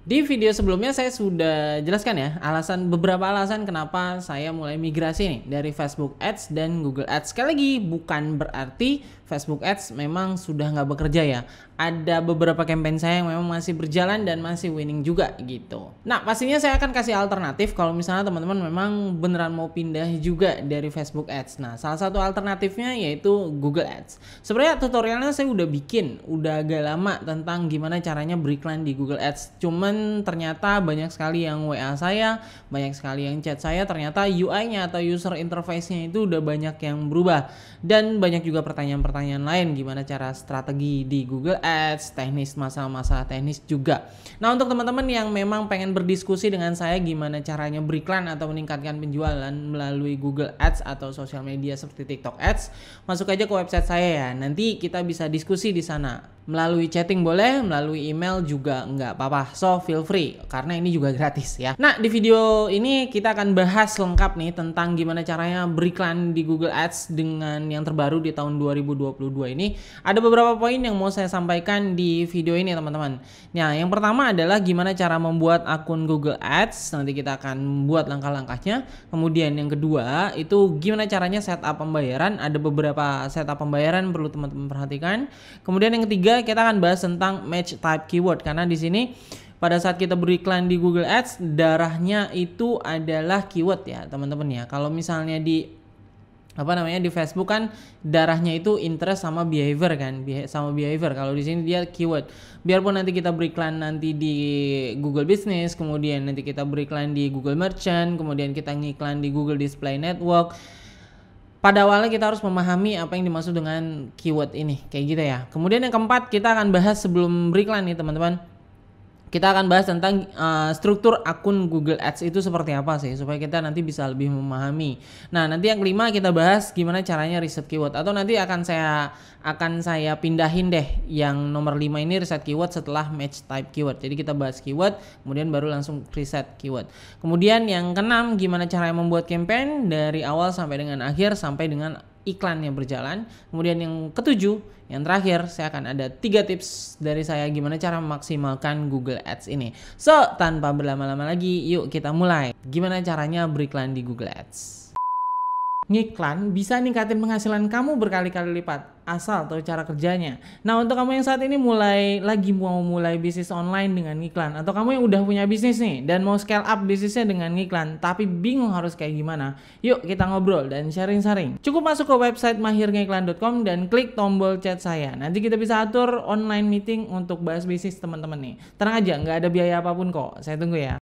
Di video sebelumnya saya sudah jelaskan ya beberapa alasan kenapa saya mulai migrasi nih dari Facebook Ads dan Google Ads. Sekali lagi bukan berarti Facebook Ads memang sudah nggak bekerja ya. Ada beberapa campaign saya yang memang masih berjalan dan masih winning juga gitu. Nah pastinya saya akan kasih alternatif kalau misalnya teman-teman memang beneran mau pindah juga dari Facebook Ads. Nah salah satu alternatifnya yaitu Google Ads. Sebenarnya tutorialnya saya udah bikin, udah agak lama tentang gimana caranya beriklan di Google Ads. Cuman ternyata banyak sekali yang WA saya, banyak sekali yang chat saya, ternyata UI-nya atau user interface-nya itu udah banyak yang berubah. Dan banyak juga pertanyaan-pertanyaan lain gimana cara strategi di Google Ads, teknis, masalah-masalah teknis juga. Nah untuk teman-teman yang memang pengen berdiskusi dengan saya gimana caranya beriklan atau meningkatkan penjualan melalui Google Ads atau sosial media seperti TikTok Ads, masuk aja ke website saya ya. Nanti kita bisa diskusi di sana. Melalui chatting boleh, melalui email juga nggak apa-apa. So feel free, karena ini juga gratis ya. Nah di video ini kita akan bahas lengkap nih tentang gimana caranya beriklan di Google Ads dengan yang terbaru di tahun 2022 ini. Ada beberapa poin yang mau saya sampaikan di video ini teman-teman. Nah yang pertama adalah gimana cara membuat akun Google Ads. Nanti kita akan buat langkah-langkahnya. Kemudian yang kedua itu gimana caranya setup pembayaran. Ada beberapa setup pembayaran perlu teman-teman perhatikan. Kemudian yang ketiga kita akan bahas tentang match type keyword, karena di sini pada saat kita beriklan di Google Ads darahnya itu adalah keyword ya teman-teman ya. Kalau misalnya di di Facebook kan darahnya itu interest sama behavior kan, behavior. Kalau di sini dia keyword. Biarpun nanti kita beriklan nanti di Google Business, kemudian nanti kita beriklan di Google Merchant, kemudian kita ngiklan di Google Display Network, pada awalnya kita harus memahami apa yang dimaksud dengan keyword ini, kayak gitu ya. Kemudian yang keempat kita akan bahas sebelum beriklan nih teman-teman. Kita akan bahas tentang struktur akun Google Ads itu seperti apa sih, supaya kita nanti bisa lebih memahami. Nah nanti yang kelima kita bahas gimana caranya riset keyword, atau nanti akan saya pindahin deh yang nomor 5 ini riset keyword setelah match type keyword. Jadi kita bahas keyword kemudian baru langsung riset keyword. Kemudian yang keenam gimana caranya membuat campaign dari awal sampai dengan akhir sampai dengan iklan yang berjalan. Kemudian yang ketujuh, yang terakhir saya akan ada 3 tips dari saya gimana cara memaksimalkan Google Ads ini. So tanpa berlama-lama lagi yuk kita mulai. Gimana caranya beriklan di Google Ads. Ngiklan bisa ningkatin penghasilan kamu berkali-kali lipat asal tahu cara kerjanya. Nah untuk kamu yang saat ini mau mulai bisnis online dengan ngiklan, atau kamu yang udah punya bisnis nih dan mau scale up bisnisnya dengan ngiklan tapi bingung harus kayak gimana, yuk kita ngobrol dan sharing-sharing. Cukup masuk ke website mahirngiklan.com dan klik tombol chat saya. Nanti kita bisa atur online meeting untuk bahas bisnis teman-teman nih. Tenang aja, nggak ada biaya apapun kok. Saya tunggu ya.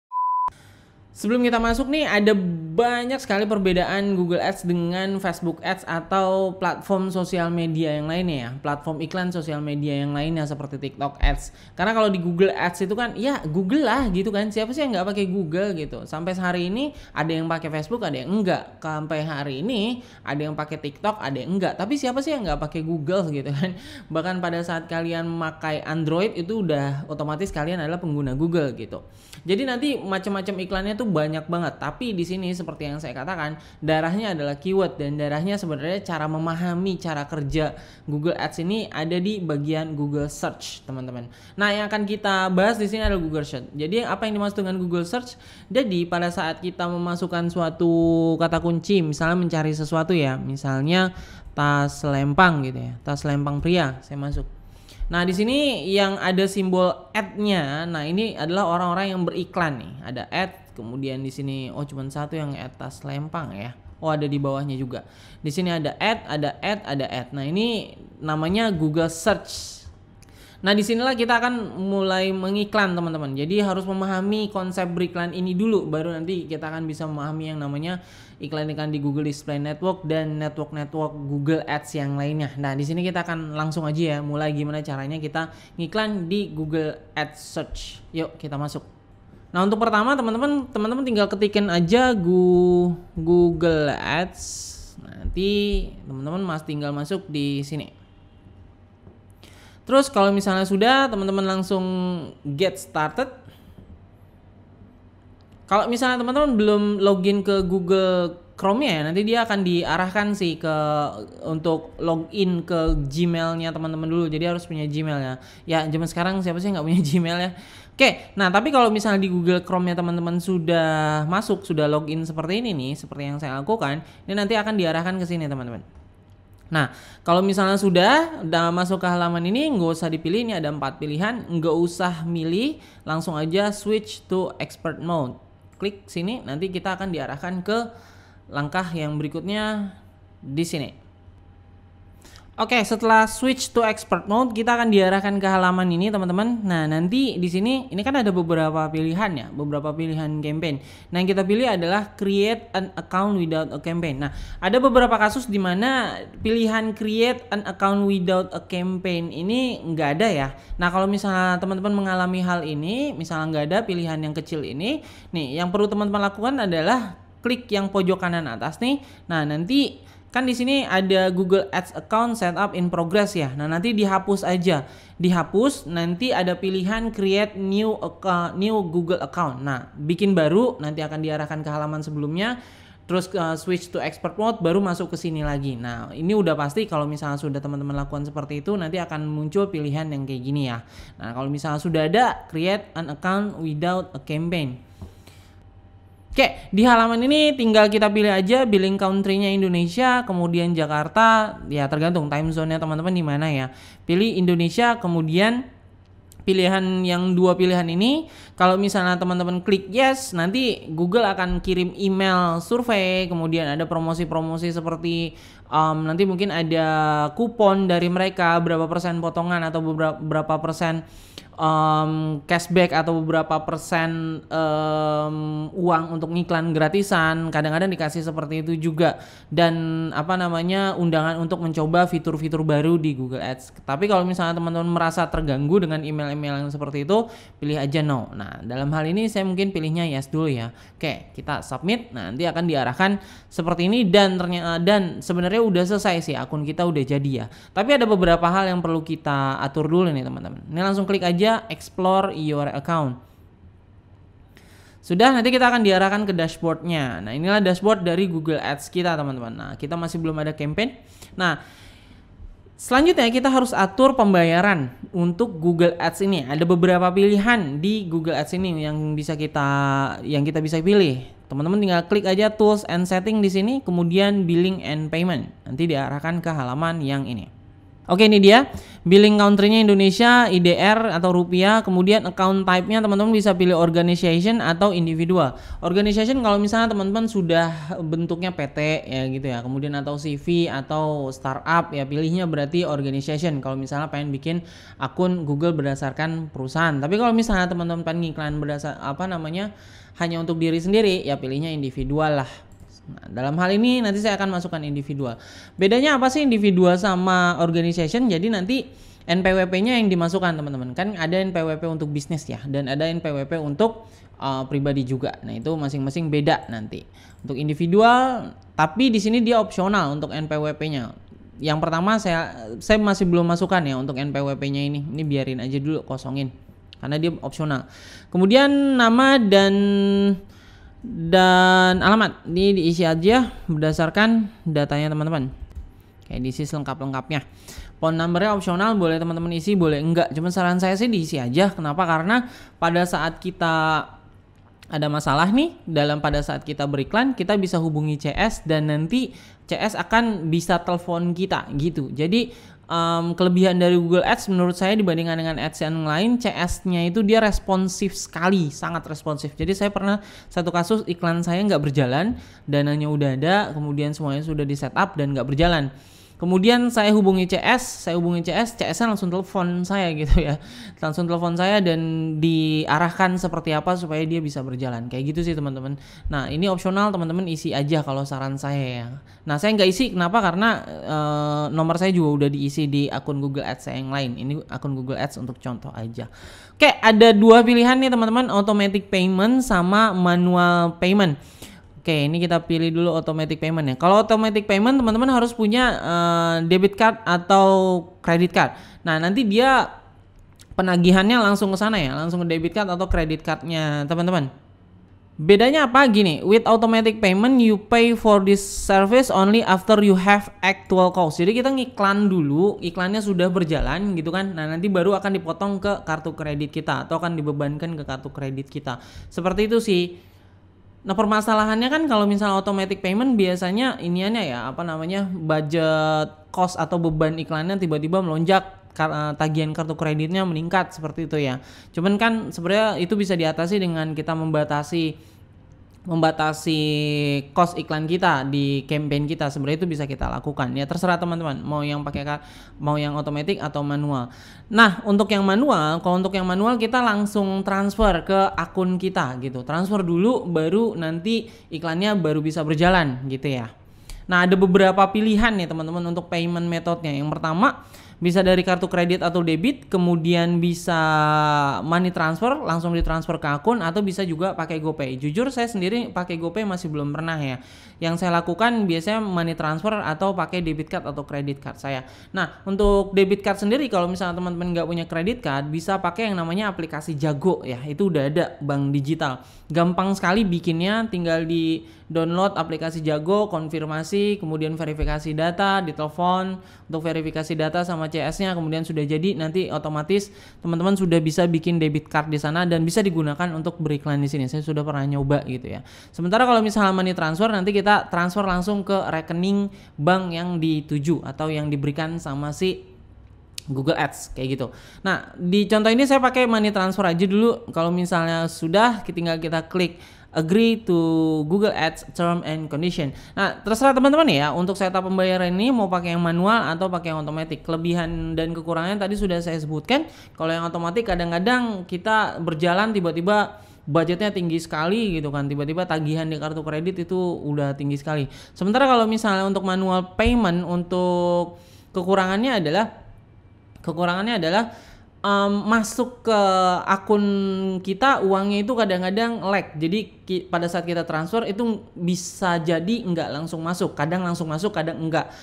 Sebelum kita masuk nih, ada banyak sekali perbedaan Google Ads dengan Facebook Ads atau platform sosial media yang lainnya ya. Platform iklan sosial media yang lainnya seperti TikTok Ads. Karena kalau di Google Ads itu kan ya Google lah gitu kan. Siapa sih yang nggak pakai Google gitu. Sampai hari ini ada yang pakai Facebook, ada yang enggak. Sampai hari ini ada yang pakai TikTok, ada yang enggak. Tapi siapa sih yang nggak pakai Google gitu kan. Bahkan pada saat kalian memakai Android itu udah otomatis kalian adalah pengguna Google gitu. Jadi nanti macam-macam iklannya tuh banyak banget, tapi di sini seperti yang saya katakan, darahnya adalah keyword, dan darahnya sebenarnya cara memahami cara kerja Google Ads ini ada di bagian Google Search, teman-teman. Nah, yang akan kita bahas di sini adalah Google Search. Jadi, apa yang dimaksud dengan Google Search? Jadi, pada saat kita memasukkan suatu kata kunci, misalnya mencari sesuatu ya, misalnya tas lempang gitu ya, tas lempang pria, saya masuk. Nah, di sini yang ada simbol ad-nya, nah ini adalah orang-orang yang beriklan nih. Ada ad, kemudian di sini cuma satu yang atas lempang ya. Ada di bawahnya juga. Di sini ada ad, ada ad, ada ad. Nah, ini namanya Google Search. Nah, disinilah kita akan mulai mengiklan teman-teman. Jadi harus memahami konsep beriklan ini dulu, baru nanti kita akan bisa memahami yang namanya iklan-iklan di Google Display Network dan network Google Ads yang lainnya. Nah, di sini kita akan langsung aja ya, mulai gimana caranya kita ngiklan di Google Ads Search. Yuk kita masuk. Nah, untuk pertama teman-teman tinggal ketikin aja Google Ads. Nanti teman-teman tinggal masuk di sini. Terus kalau misalnya sudah, teman-teman langsung get started. Kalau misalnya teman-teman belum login ke Google Chrome ya, nanti dia akan diarahkan sih untuk login ke Gmail-nya teman-teman dulu. Jadi harus punya Gmail ya. Ya zaman sekarang siapa sih nggak punya Gmail ya? Oke, nah tapi kalau misalnya di Google Chrome-nya teman-teman sudah masuk, sudah login seperti ini nih, seperti yang saya lakukan, ini nanti akan diarahkan ke sini teman-teman. Nah, kalau misalnya sudah masuk ke halaman ini, nggak usah dipilih, ini ada 4 pilihan, nggak usah milih, langsung aja switch to expert mode. Klik sini, nanti kita akan diarahkan ke langkah yang berikutnya di sini. Oke, setelah switch to expert mode, kita akan diarahkan ke halaman ini, teman-teman. Nah, nanti di sini ini kan ada beberapa pilihan ya, beberapa pilihan campaign. Nah, yang kita pilih adalah create an account without a campaign. Nah, ada beberapa kasus di mana pilihan create an account without a campaign ini nggak ada ya. Nah, kalau misalnya teman-teman mengalami hal ini, misalnya nggak ada pilihan yang kecil ini, nih yang perlu teman-teman lakukan adalah klik yang pojok kanan atas nih. Nah, nanti kan di sini ada Google Ads account setup in progress ya. Nah, nanti dihapus aja. Dihapus, nanti ada pilihan create new Google account. Nah, bikin baru, nanti akan diarahkan ke halaman sebelumnya. Terus switch to expert mode, baru masuk ke sini lagi. Nah, ini udah pasti kalau misalnya sudah teman-teman lakukan seperti itu, nanti akan muncul pilihan yang kayak gini ya. Nah, kalau misalnya sudah ada create an account without a campaign. Oke, di halaman ini tinggal kita pilih aja billing country-nya Indonesia, kemudian Jakarta, ya tergantung time zone-nya teman-teman di mana ya. Pilih Indonesia, kemudian pilihan yang 2 pilihan ini, kalau misalnya teman-teman klik yes, nanti Google akan kirim email survei, kemudian ada promosi-promosi seperti nanti mungkin ada kupon dari mereka, berapa persen potongan atau berapa persen cashback atau beberapa persen uang untuk ngiklan gratisan, kadang-kadang dikasih seperti itu juga, dan undangan untuk mencoba fitur-fitur baru di Google Ads. Tapi kalau misalnya teman-teman merasa terganggu dengan email-email yang seperti itu, pilih aja no. Nah, dalam hal ini saya mungkin pilihnya yes dulu ya. Oke, kita submit. Nah, nanti akan diarahkan seperti ini, dan sebenarnya udah selesai sih, akun kita udah jadi ya. Tapi ada beberapa hal yang perlu kita atur dulu nih teman-teman. Ini langsung klik aja explore your account. Sudah, nanti kita akan diarahkan ke dashboardnya. Nah, inilah dashboard dari Google Ads kita teman-teman. Nah, kita masih belum ada campaign. Nah, selanjutnya kita harus atur pembayaran untuk Google Ads ini. Ada beberapa pilihan di Google Ads ini yang kita bisa pilih. Teman-teman tinggal klik aja tools and setting di sini, kemudian billing and payment. Nanti diarahkan ke halaman yang ini. Oke, ini dia billing country-nya Indonesia, IDR atau rupiah, kemudian account type-nya teman-teman bisa pilih organization atau individual. Organization kalau misalnya teman-teman sudah bentuknya PT ya gitu ya, kemudian atau CV atau startup ya, pilihnya berarti organization kalau misalnya pengen bikin akun Google berdasarkan perusahaan. Tapi kalau misalnya teman-teman pengen ngiklan hanya untuk diri sendiri, ya pilihnya individual lah. Nah, dalam hal ini nanti saya akan masukkan individual. Bedanya apa sih individual sama organization? Jadi nanti NPWP-nya yang dimasukkan teman-teman. Kan ada NPWP untuk bisnis ya, dan ada NPWP untuk pribadi juga. Nah, itu masing-masing beda nanti. Untuk individual, tapi di sini dia opsional untuk NPWP-nya. Yang pertama saya masih belum masukkan ya untuk NPWP-nya ini. Ini biarin aja dulu, kosongin. Karena dia opsional. Kemudian nama dan alamat ini diisi aja berdasarkan datanya teman-teman. Kayak diisi lengkap-lengkapnya. Phone numbernya opsional, boleh teman-teman isi, boleh enggak. Cuman saran saya sih diisi aja. Kenapa? Karena pada saat kita ada masalah nih, pada saat kita beriklan, kita bisa hubungi CS dan nanti CS akan bisa telepon kita gitu. Jadi kelebihan dari Google Ads menurut saya dibandingkan dengan ads yang lain, CS-nya itu dia responsif sekali, sangat responsif. Jadi saya pernah satu kasus iklan saya nggak berjalan, dananya udah ada, kemudian semuanya sudah di setup dan nggak berjalan. Kemudian saya hubungi CS-nya langsung telepon saya gitu ya. Langsung telepon saya dan diarahkan seperti apa supaya dia bisa berjalan. Kayak gitu sih teman-teman. Nah, ini opsional, teman-teman isi aja kalau saran saya ya. Nah, saya nggak isi, kenapa? Karena nomor saya juga udah diisi di akun Google Ads saya yang lain. Ini akun Google Ads untuk contoh aja. Oke, ada 2 pilihan nih teman-teman, automatic payment sama manual payment. Oke, ini kita pilih dulu automatic payment ya. Kalau automatic payment teman-teman harus punya debit card atau credit card. Nah, nanti dia penagihannya langsung ke sana ya, langsung ke debit card atau credit cardnya teman-teman. Bedanya apa? Gini, with automatic payment you pay for this service only after you have actual cost. Jadi kita ngiklan dulu, iklannya sudah berjalan gitu kan. Nah, nanti baru akan dipotong ke kartu kredit kita atau akan dibebankan ke kartu kredit kita. Seperti itu sih. Nah, permasalahannya kan kalau misalnya automatic payment biasanya iniannya ya, apa namanya, budget cost atau beban iklannya tiba-tiba melonjak, tagihan kartu kreditnya meningkat seperti itu ya. Cuman kan sebenarnya itu bisa diatasi dengan kita membatasi cost iklan kita di campaign kita. Sebenarnya itu bisa kita lakukan ya, terserah teman-teman mau yang otomatis atau manual. Nah, untuk yang manual, kalau untuk yang manual kita langsung transfer ke akun kita gitu, transfer dulu baru nanti iklannya baru bisa berjalan gitu ya. Nah, ada beberapa pilihan nih teman-teman untuk payment metodenya. Yang pertama bisa dari kartu kredit atau debit, kemudian bisa money transfer, langsung ditransfer ke akun, atau bisa juga pakai GoPay. Jujur saya sendiri pakai GoPay masih belum pernah ya. Yang saya lakukan biasanya money transfer atau pakai debit card atau credit card saya. Nah, untuk debit card sendiri kalau misalnya teman-teman nggak punya credit card, bisa pakai yang namanya aplikasi Jago ya. Itu udah ada bank digital. Gampang sekali bikinnya, tinggal di download aplikasi Jago, konfirmasi, kemudian verifikasi data di telepon untuk verifikasi data sama CS-nya, kemudian sudah jadi nanti otomatis teman-teman sudah bisa bikin debit card di sana dan bisa digunakan untuk beriklan di sini. Saya sudah pernah nyoba gitu ya. Sementara kalau misalnya money transfer, nanti kita transfer langsung ke rekening bank yang dituju atau yang diberikan sama si Google Ads kayak gitu. Nah, di contoh ini saya pakai money transfer aja dulu. Kalau misalnya sudah, tinggal kita klik agree to Google Ads term and condition. Nah, terserah teman-teman ya untuk setup pembayaran ini mau pakai yang manual atau pakai yang otomatis. Kelebihan dan kekurangannya tadi sudah saya sebutkan. Kalau yang otomatis kadang-kadang kita berjalan tiba-tiba budgetnya tinggi sekali gitu kan, tiba-tiba tagihan di kartu kredit itu udah tinggi sekali. Sementara kalau misalnya untuk manual payment, untuk kekurangannya adalah masuk ke akun kita uangnya itu kadang-kadang lag. Jadi pada saat kita transfer itu bisa jadi nggak langsung masuk, kadang langsung masuk, kadang enggak.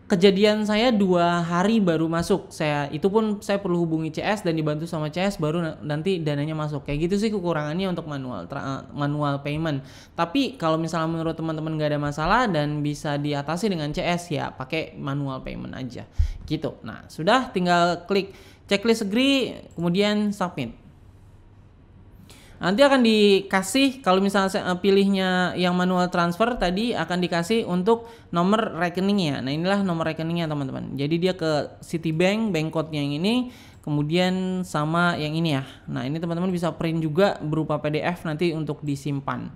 Kejadian saya 2 hari baru masuk. Itu pun saya perlu hubungi CS dan dibantu sama CS baru nanti dananya masuk. Kayak gitu sih kekurangannya untuk manual payment. Tapi kalau misalnya menurut teman-teman nggak ada masalah dan bisa diatasi dengan CS, ya pakai manual payment aja gitu. Nah, sudah, tinggal klik checklist agree, kemudian submit. Nanti akan dikasih, kalau misalnya pilihnya yang manual transfer tadi, akan dikasih untuk nomor rekeningnya. Nah, inilah nomor rekeningnya teman-teman. Jadi dia ke Citibank, bank code-nya yang ini, kemudian sama yang ini ya. Nah, ini teman-teman bisa print juga berupa PDF nanti untuk disimpan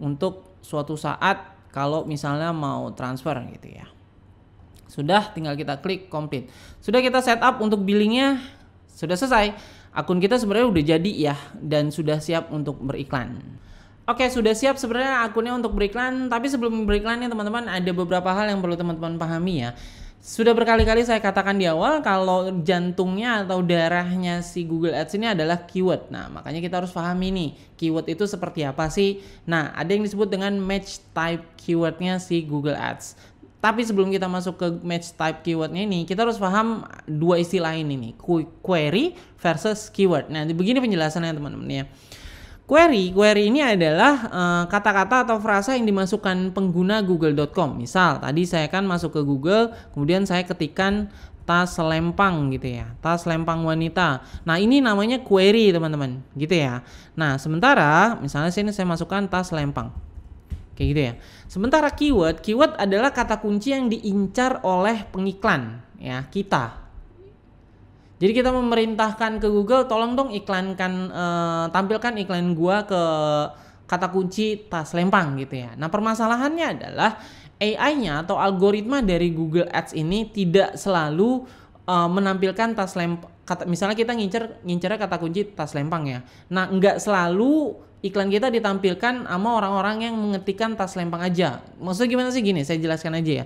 untuk suatu saat kalau misalnya mau transfer gitu ya. Sudah, tinggal kita klik complete. Sudah kita setup untuk billingnya, sudah selesai. Akun kita sebenarnya udah jadi ya, dan sudah siap untuk beriklan. Oke, sudah siap sebenarnya akunnya untuk beriklan. Tapi sebelum beriklannya teman-teman, ada beberapa hal yang perlu teman-teman pahami ya. Sudah berkali-kali saya katakan di awal kalau jantungnya atau darahnya si Google Ads ini adalah keyword. Nah, makanya kita harus pahami nih, keyword itu seperti apa sih. Nah, ada yang disebut dengan match type keywordnya si Google Ads. Tapi sebelum kita masuk ke match type keywordnya ini, kita harus paham 2 istilah ini, query versus keyword. Nah, begini penjelasannya teman-teman ya. Query ini adalah kata-kata atau frasa yang dimasukkan pengguna google.com. Misal, tadi saya kan masuk ke Google, kemudian saya ketikkan tas selempang gitu ya, tas selempang wanita. Nah, ini namanya query teman-teman, gitu ya. Nah, sementara misalnya sini saya masukkan tas selempang. Kayak gitu ya. Sementara keyword adalah kata kunci yang diincar oleh pengiklan ya, kita. Jadi kita memerintahkan ke Google, tolong dong iklankan, tampilkan iklan gua ke kata kunci tas lempang gitu ya. Nah, permasalahannya adalah AI-nya atau algoritma dari Google Ads ini tidak selalu menampilkan tas lempang. Misalnya kita ngincernya kata kunci tas lempang ya. Nah, nggak selalu iklan kita ditampilkan sama orang-orang yang mengetikkan tas lempang aja. Maksudnya gimana sih? Gini, saya jelaskan aja ya.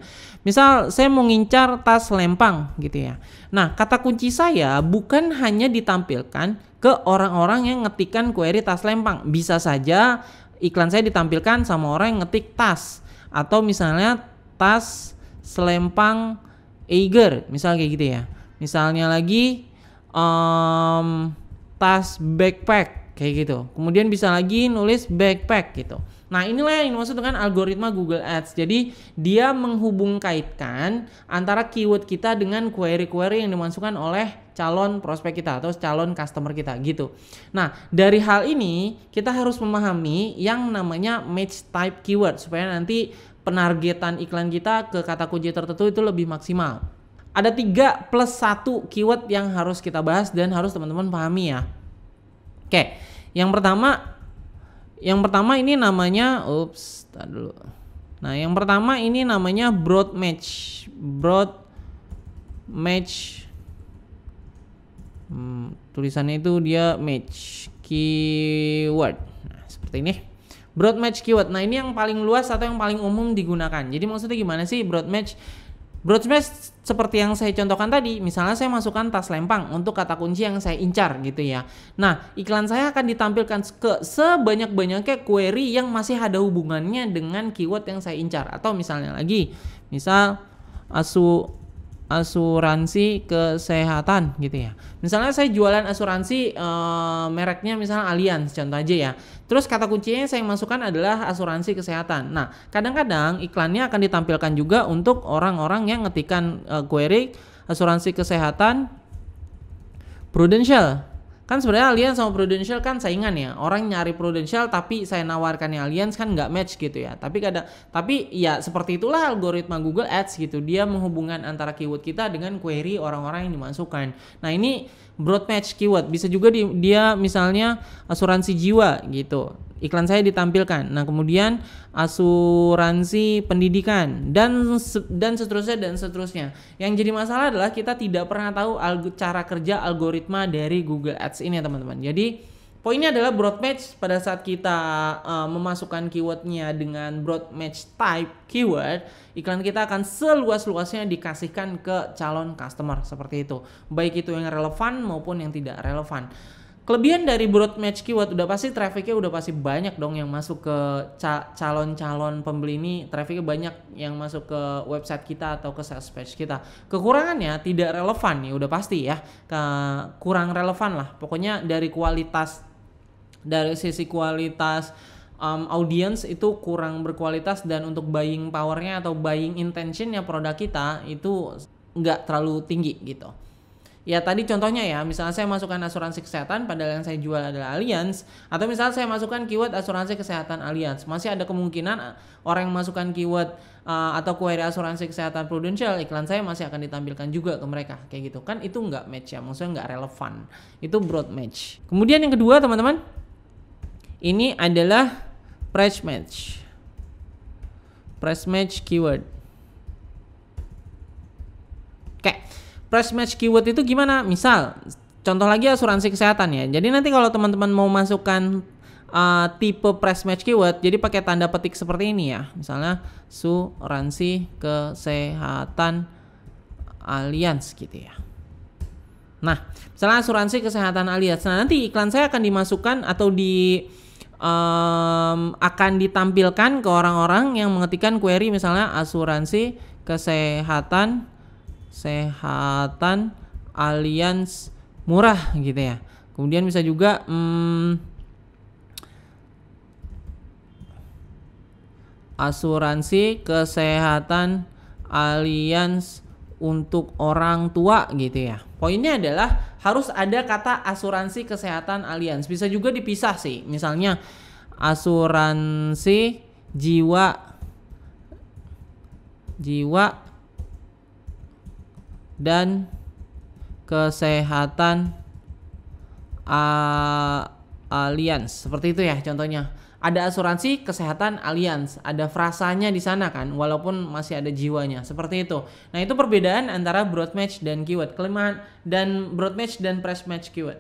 Misal saya mau ngincar tas lempang gitu ya. Nah, kata kunci saya bukan hanya ditampilkan ke orang-orang yang ngetikkan query tas lempang. Bisa saja iklan saya ditampilkan sama orang yang ngetik tas. Atau misalnya tas selempang Eiger, misal kayak gitu ya. Misalnya lagi tas backpack kayak gitu. Kemudian bisa lagi nulis backpack gitu. Nah, inilah yang dimaksud dengan algoritma Google Ads. Jadi dia menghubung-kaitkan antara keyword kita dengan query-query yang dimasukkan oleh calon prospek kita atau calon customer kita gitu. Nah, dari hal ini kita harus memahami yang namanya match type keyword supaya nanti penargetan iklan kita ke kata kunci tertentu itu lebih maksimal. Ada 3+1 keyword yang harus kita bahas dan harus teman-teman pahami ya. Oke, yang pertama ini namanya, Nah, yang pertama ini namanya broad match. Tulisannya itu dia match keyword. Nah, seperti ini. Broad match keyword. Nah, ini yang paling luas atau yang paling umum digunakan. Jadi maksudnya gimana sih broad match? Broad match seperti yang saya contohkan tadi, misalnya saya masukkan tas lempang untuk kata kunci yang saya incar gitu ya. Nah, iklan saya akan ditampilkan ke sebanyak-banyaknya query yang masih ada hubungannya dengan keyword yang saya incar. Atau misalnya lagi, misal asuransi kesehatan gitu ya. Misalnya saya jualan asuransi mereknya misalnya Allianz contoh aja ya. Terus kata kuncinya yang saya masukkan adalah asuransi kesehatan. Nah, kadang-kadang iklannya akan ditampilkan juga untuk orang-orang yang ngetikan query asuransi kesehatan Prudential. Kan sebenarnya Allianz sama Prudential kan saingan ya. Orang nyari Prudential tapi saya nawarkannya Allianz kan nggak match gitu ya. Tapi ya seperti itulah algoritma Google Ads gitu. Dia menghubungkan antara keyword kita dengan query orang-orang yang dimasukkan. Nah, ini broad match keyword. Bisa juga dia misalnya asuransi jiwa gitu. Iklan saya ditampilkan. Nah, kemudian asuransi pendidikan dan seterusnya. Yang jadi masalah adalah kita tidak pernah tahu cara kerja algoritma dari Google Ads ini ya teman-teman. Jadi poinnya adalah broad match pada saat kita memasukkan keywordnya dengan broad match type keyword, iklan kita akan seluas-luasnya dikasihkan ke calon customer seperti itu. Baik itu yang relevan maupun yang tidak relevan. Kelebihan dari broad match keyword udah pasti trafficnya udah pasti banyak dong yang masuk ke calon-calon pembeli ini, trafficnya banyak yang masuk ke website kita atau ke sales page kita. Kekurangannya tidak relevan ya udah pasti ya, kurang relevan lah. Pokoknya dari sisi kualitas audience itu kurang berkualitas dan untuk buying powernya atau buying intentionnya produk kita itu nggak terlalu tinggi gitu. Ya tadi contohnya ya, misalnya saya masukkan asuransi kesehatan padahal yang saya jual adalah Allianz, atau misalnya saya masukkan keyword asuransi kesehatan Allianz, masih ada kemungkinan orang yang masukkan keyword atau query asuransi kesehatan Prudential, iklan saya masih akan ditampilkan juga ke mereka kayak gitu kan. Itu nggak match ya, maksudnya nggak relevan. Itu broad match. Kemudian yang kedua teman-teman, ini adalah price match keyword. Price match keyword itu gimana? Misal, contoh lagi asuransi kesehatan ya. Jadi nanti kalau teman-teman mau masukkan tipe price match keyword, jadi pakai tanda petik seperti ini ya. Misalnya, asuransi kesehatan Allianz gitu ya. Nah, misalnya asuransi kesehatan Allianz. Nah, nanti iklan saya akan dimasukkan atau akan ditampilkan ke orang-orang yang mengetikkan query misalnya asuransi kesehatan Allianz murah gitu ya. Kemudian bisa juga asuransi kesehatan Allianz untuk orang tua gitu ya. Poinnya adalah harus ada kata asuransi kesehatan Allianz. Bisa juga dipisah sih. Misalnya asuransi jiwa dan kesehatan Allianz. Seperti itu ya contohnya. Ada asuransi kesehatan Allianz, ada frasanya di sana kan, walaupun masih ada jiwanya. Seperti itu. Nah, itu perbedaan antara broad match dan keyword. Kelemahan dan broad match dan price match keyword.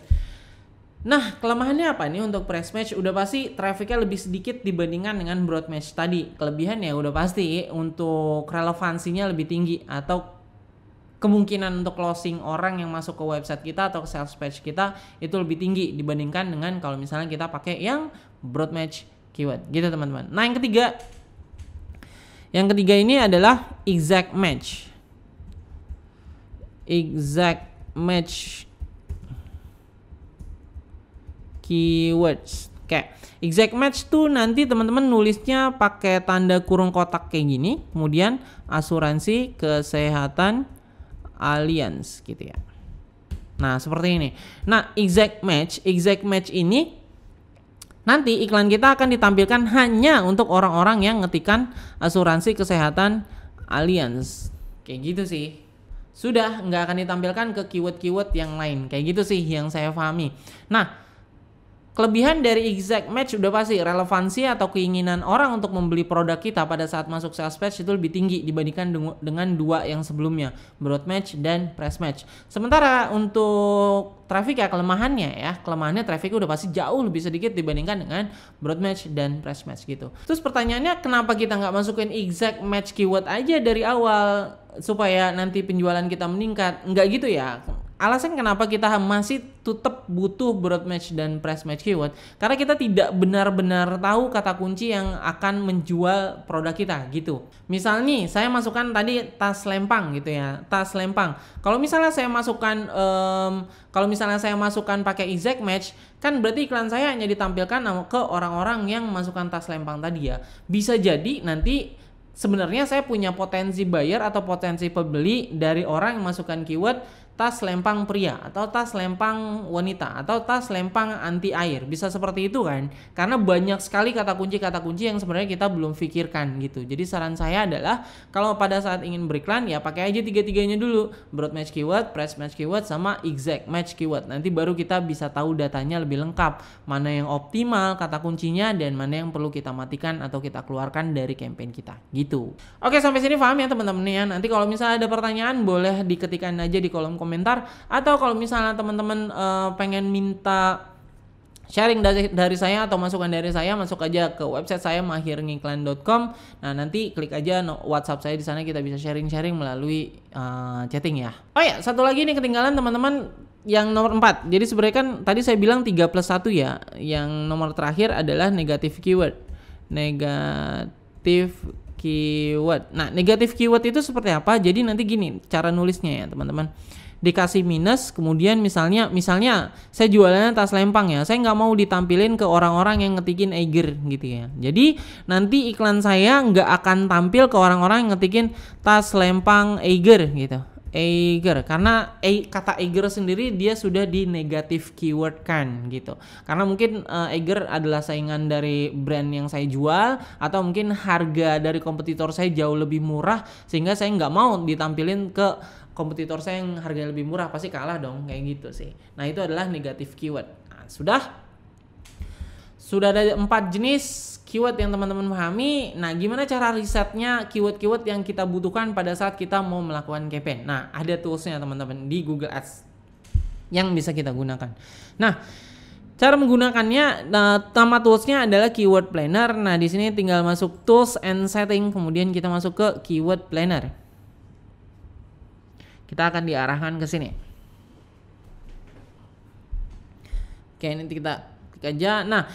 Nah, kelemahannya apa nih untuk price match? Udah pasti trafficnya lebih sedikit dibandingkan dengan broad match tadi. Kelebihannya udah pasti untuk relevansinya lebih tinggi atau kemungkinan untuk closing orang yang masuk ke website kita atau ke sales page kita itu lebih tinggi dibandingkan dengan kalau misalnya kita pakai yang broad match keyword gitu teman-teman. Nah, yang ketiga ini adalah exact match keywords. Oke, exact match tuh nanti teman-teman nulisnya pakai tanda kurung kotak kayak gini, kemudian asuransi kesehatan Allianz gitu ya. Nah, seperti ini. Nah, exact match ini nanti iklan kita akan ditampilkan hanya untuk orang-orang yang ngetikan asuransi kesehatan Allianz. Kayak gitu sih. Sudah nggak akan ditampilkan ke keyword-keyword yang lain. Kayak gitu sih yang saya pahami. Nah, kelebihan dari exact match udah pasti relevansi atau keinginan orang untuk membeli produk kita pada saat masuk sales page itu lebih tinggi dibandingkan dengan dua yang sebelumnya, broad match dan press match. Sementara untuk traffic ya kelemahannya traffic udah pasti jauh lebih sedikit dibandingkan dengan broad match dan press match gitu. Terus pertanyaannya kenapa kita nggak masukin exact match keyword aja dari awal supaya nanti penjualan kita meningkat? Nggak gitu ya. Alasan kenapa kita masih tetap butuh broad match dan press match keyword karena kita tidak benar-benar tahu kata kunci yang akan menjual produk kita gitu. Misal nih saya masukkan tadi tas lempang gitu ya, tas lempang. Kalau misalnya saya masukkan pakai exact match kan berarti iklan saya hanya ditampilkan ke orang-orang yang masukkan tas lempang tadi ya. Bisa jadi nanti sebenarnya saya punya potensi buyer atau potensi pembeli dari orang yang masukkan keyword tas lempang pria atau tas lempang wanita atau tas lempang anti air. Bisa seperti itu kan? Karena banyak sekali kata kunci yang sebenarnya kita belum pikirkan gitu. Jadi saran saya adalah kalau pada saat ingin beriklan ya pakai aja tiga-tiganya dulu. Broad match keyword, press match keyword sama exact match keyword. Nanti baru kita bisa tahu datanya lebih lengkap. Mana yang optimal kata kuncinya dan mana yang perlu kita matikan atau kita keluarkan dari campaign kita gitu. Oke, sampai sini paham ya teman-teman ya. Nanti kalau misalnya ada pertanyaan boleh diketikkan aja di kolom komentar, atau kalau misalnya teman-teman pengen minta sharing dari saya atau masukan dari saya, masuk aja ke website saya mahirngiklan.com. Nah, nanti klik aja WhatsApp saya, di sana kita bisa sharing-sharing melalui chatting ya. Oh ya, satu lagi nih ketinggalan teman-teman, yang nomor 4. Jadi sebenarnya kan tadi saya bilang 3+1 ya. Yang nomor terakhir adalah negative keyword. Nah, negatif keyword itu seperti apa? Jadi nanti gini cara nulisnya ya teman-teman. Dikasih minus, kemudian misalnya saya jualannya tas lempang ya, saya nggak mau ditampilin ke orang-orang yang ngetikin Eiger gitu ya. Jadi nanti iklan saya nggak akan tampil ke orang-orang yang ngetikin tas lempang Eiger gitu. Eiger, karena kata Eiger sendiri dia sudah di negatif keyword kan gitu. Karena mungkin Eiger adalah saingan dari brand yang saya jual, atau mungkin harga dari kompetitor saya jauh lebih murah sehingga saya nggak mau ditampilin ke kompetitor saya yang harganya lebih murah, pasti kalah dong kayak gitu sih. Nah, itu adalah negatif keyword. Nah, sudah ada 4 jenis keyword yang teman-teman pahami. Nah, gimana cara risetnya keyword-keyword yang kita butuhkan pada saat kita mau melakukan campaign? Nah, ada toolsnya teman-teman di Google Ads yang bisa kita gunakan. Nah, cara menggunakannya, nama toolsnya adalah Keyword Planner. Nah, di sini tinggal masuk Tools and Setting, kemudian kita masuk ke Keyword Planner. Kita akan diarahkan ke sini. Oke, nanti kita klik aja. Nah,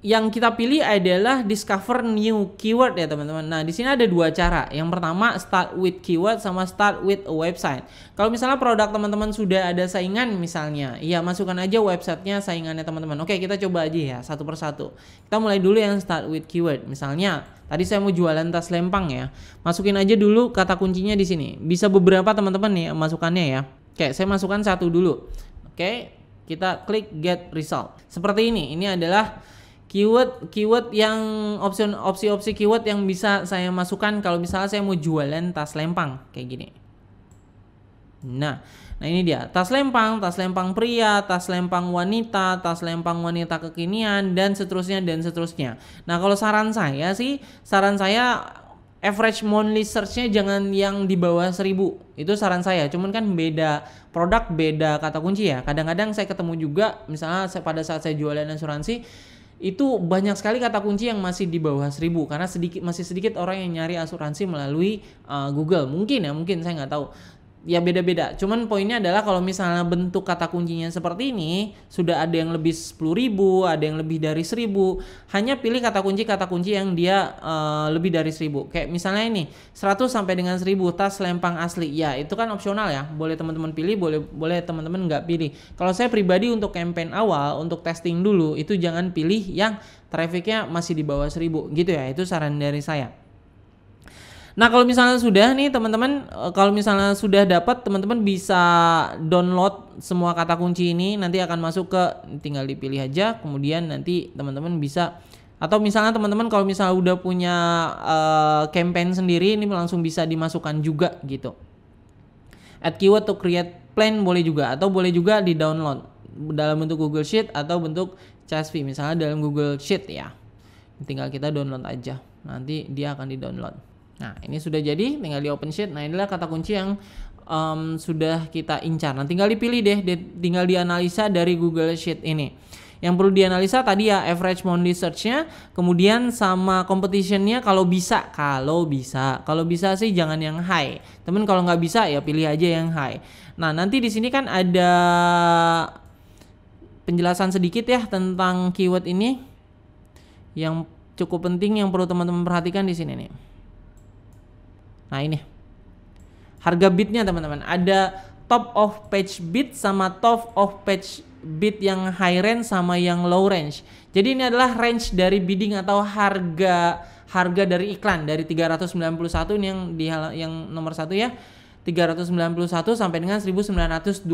yang kita pilih adalah discover new keyword ya teman-teman. Nah, di sini ada 2 cara. Yang pertama start with keyword sama start with a website. Kalau misalnya produk teman-teman sudah ada saingan misalnya, ya masukkan aja websitenya saingannya teman-teman. Oke, kita coba aja ya satu persatu. Kita mulai dulu yang start with keyword. Misalnya tadi saya mau jualan tas lempang ya. Masukin aja dulu kata kuncinya di sini. Bisa beberapa teman-teman nih masukannya ya. Oke, saya masukkan 1 dulu. Oke, kita klik get result. Seperti ini. Ini adalah keyword yang opsi-opsi keyword yang bisa saya masukkan kalau misalnya saya mau jualan tas lempang kayak gini. Nah ini dia tas lempang pria, tas lempang wanita kekinian dan seterusnya. Nah, kalau saran saya average monthly search-nya jangan yang di bawah 1000. Itu saran saya. Cuman kan beda produk, beda kata kunci ya. Kadang-kadang saya ketemu juga misalnya pada saat saya jualan asuransi itu banyak sekali kata kunci yang masih di bawah 1000 karena masih sedikit orang yang nyari asuransi melalui Google. Mungkin saya nggak tahu. ya beda-beda. Cuman poinnya adalah kalau misalnya bentuk kata kuncinya seperti ini, sudah ada yang lebih 10.000, ada yang lebih dari 1.000. Hanya pilih kata kunci yang dia lebih dari 1.000. Kayak misalnya ini 100 sampai dengan 1.000 tas lempang asli. Ya, itu kan opsional ya. Boleh teman-teman pilih, boleh teman-teman nggak pilih. Kalau saya pribadi untuk campaign awal, untuk testing dulu, itu jangan pilih yang trafficnya masih di bawah 1.000 gitu ya. Itu saran dari saya. Nah, kalau misalnya sudah nih teman-teman, kalau misalnya sudah dapat, teman-teman bisa download semua kata kunci ini, nanti akan masuk ke, tinggal dipilih aja, kemudian nanti teman-teman bisa, atau misalnya teman-teman kalau misalnya udah punya campaign sendiri, ini langsung bisa dimasukkan juga gitu. Add keyword to create plan boleh juga, atau boleh juga di download dalam bentuk Google Sheet atau bentuk CSV, misalnya dalam Google Sheet ya. Tinggal kita download aja, nanti dia akan di download. Nah, ini sudah jadi, tinggal di open sheet. Nah, inilah kata kunci yang sudah kita incar. Nah, tinggal dipilih deh, tinggal dianalisa dari Google Sheet ini. Yang perlu dianalisa tadi ya average monthly search-nya, kemudian sama competition-nya kalau bisa. Kalau bisa sih jangan yang high. Temen kalau nggak bisa ya pilih aja yang high. Nah, nanti di sini kan ada penjelasan sedikit ya tentang keyword ini yang cukup penting yang perlu teman-teman perhatikan di sini nih. Nah, ini harga bidnya teman-teman, ada top of page bid sama top of page bid yang high range sama yang low range. Jadi ini adalah range dari bidding atau harga dari iklan dari 391 ini yang nomor 1 ya. 391 sampai dengan 1927.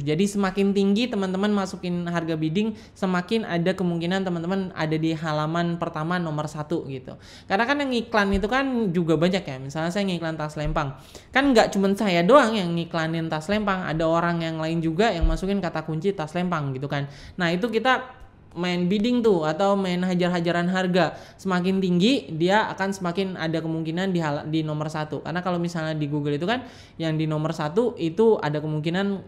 Jadi semakin tinggi teman-teman masukin harga bidding, semakin ada kemungkinan teman-teman ada di halaman pertama nomor 1 gitu. Karena kan yang iklan itu kan juga banyak ya. Misalnya saya ngiklan tas lempang. Kan nggak cuma saya doang yang ngiklanin tas lempang, ada orang yang lain juga yang masukin kata kunci tas lempang gitu kan. Nah, itu kita main bidding tuh atau main hajar-hajaran harga, semakin tinggi dia akan semakin ada kemungkinan di nomor 1. Karena kalau misalnya di Google itu kan yang di nomor 1 itu ada kemungkinan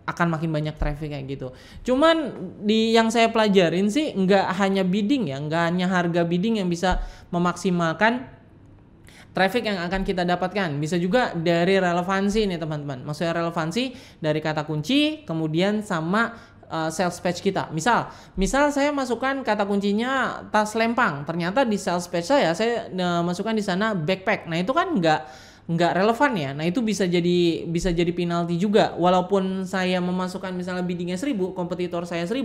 akan makin banyak traffic kayak gitu. Cuman di yang saya pelajarin sih nggak hanya bidding ya, nggak hanya harga bidding yang bisa memaksimalkan traffic yang akan kita dapatkan. Bisa juga dari relevansi nih teman-teman. Maksudnya relevansi dari kata kunci kemudian sama sales page kita. Misal saya masukkan kata kuncinya tas lempang, ternyata di sales page saya masukkan di sana backpack. Nah, itu kan nggak relevan ya. Nah, itu bisa jadi penalti juga. Walaupun saya memasukkan misalnya biddingnya 1.000, kompetitor saya 1.000,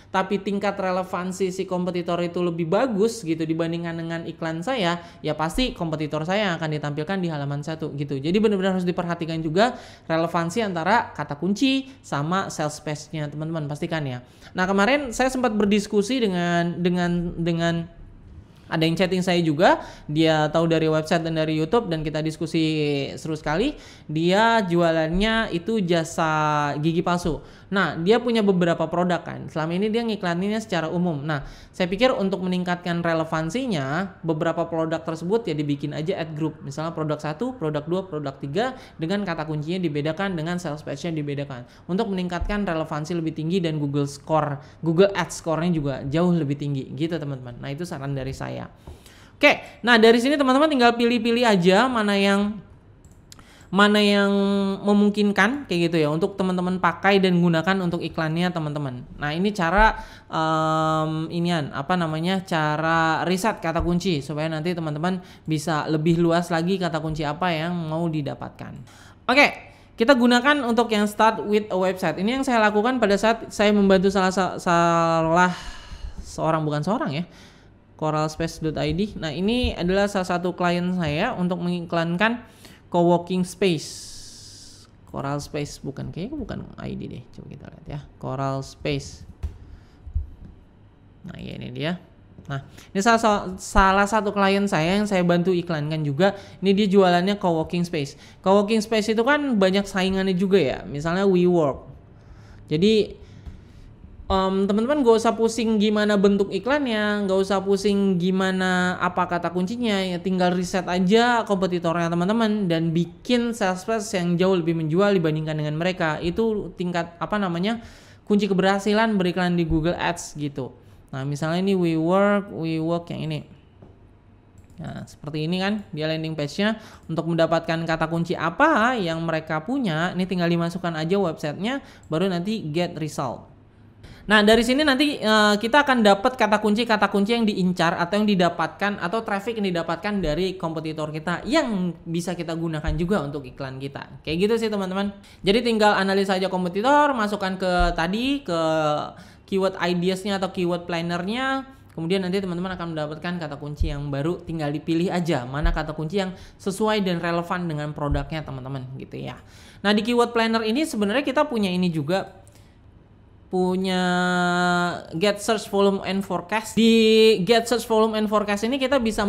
tapi tingkat relevansi si kompetitor itu lebih bagus gitu dibandingkan dengan iklan saya, ya pasti kompetitor saya akan ditampilkan di halaman 1 gitu. Jadi benar-benar harus diperhatikan juga relevansi antara kata kunci sama sales page-nya teman-teman, pastikan ya. Nah, kemarin saya sempat berdiskusi dengan ada yang chatting saya juga, dia tahu dari website dan dari YouTube dan kita diskusi seru sekali. Dia jualannya itu jasa gigi palsu. Nah, dia punya beberapa produk kan. Selama ini dia ngiklaninnya secara umum. Nah, saya pikir untuk meningkatkan relevansinya, beberapa produk tersebut ya dibikin aja ad group. Misalnya produk 1, produk 2, produk 3 dengan kata kuncinya dibedakan, dengan sales page-nya dibedakan. Untuk meningkatkan relevansi lebih tinggi dan Google Ads score-nya juga jauh lebih tinggi gitu teman-teman. Nah, itu saran dari saya. Oke, nah dari sini teman-teman tinggal pilih-pilih aja mana yang memungkinkan kayak gitu ya untuk teman-teman pakai dan gunakan untuk iklannya teman-teman. Nah, ini cara cara riset kata kunci supaya nanti teman-teman bisa lebih luas lagi kata kunci apa yang mau didapatkan. Oke, kita gunakan untuk yang start with a website. Ini yang saya lakukan pada saat saya membantu coralspace.id. Nah, ini adalah salah satu klien saya untuk mengiklankan coworking space. Coral Space bukan ID deh. Coba kita lihat ya. Coral Space. Nah, ya ini dia. Nah, ini salah satu klien saya yang saya bantu iklankan juga. Ini dia jualannya coworking space. Coworking space itu kan banyak saingannya juga ya. Misalnya WeWork. Jadi teman-teman gak usah pusing gimana bentuk iklannya, gak usah pusing gimana apa kata kuncinya, ya tinggal riset aja kompetitornya teman-teman dan bikin sales page yang jauh lebih menjual dibandingkan dengan mereka. Itu tingkat kunci keberhasilan beriklan di Google Ads gitu. Nah, misalnya ini WeWork yang ini. Nah, seperti ini kan dia landing page-nya. Untuk mendapatkan kata kunci apa yang mereka punya, ini tinggal dimasukkan aja websitenya, baru nanti get result. Nah, dari sini nanti kita akan dapat kata kunci yang diincar atau yang didapatkan atau traffic yang didapatkan dari kompetitor kita yang bisa kita gunakan juga untuk iklan kita. Kayak gitu sih teman-teman. Jadi tinggal analisa aja kompetitor, masukkan ke keyword ideas-nya atau keyword planner-nya. Kemudian nanti teman-teman akan mendapatkan kata kunci yang baru, tinggal dipilih aja mana kata kunci yang sesuai dan relevan dengan produknya teman-teman gitu ya. Nah, di keyword planner ini sebenarnya kita punya ini juga, punya get search volume and forecast. Di get search volume and forecast ini kita bisa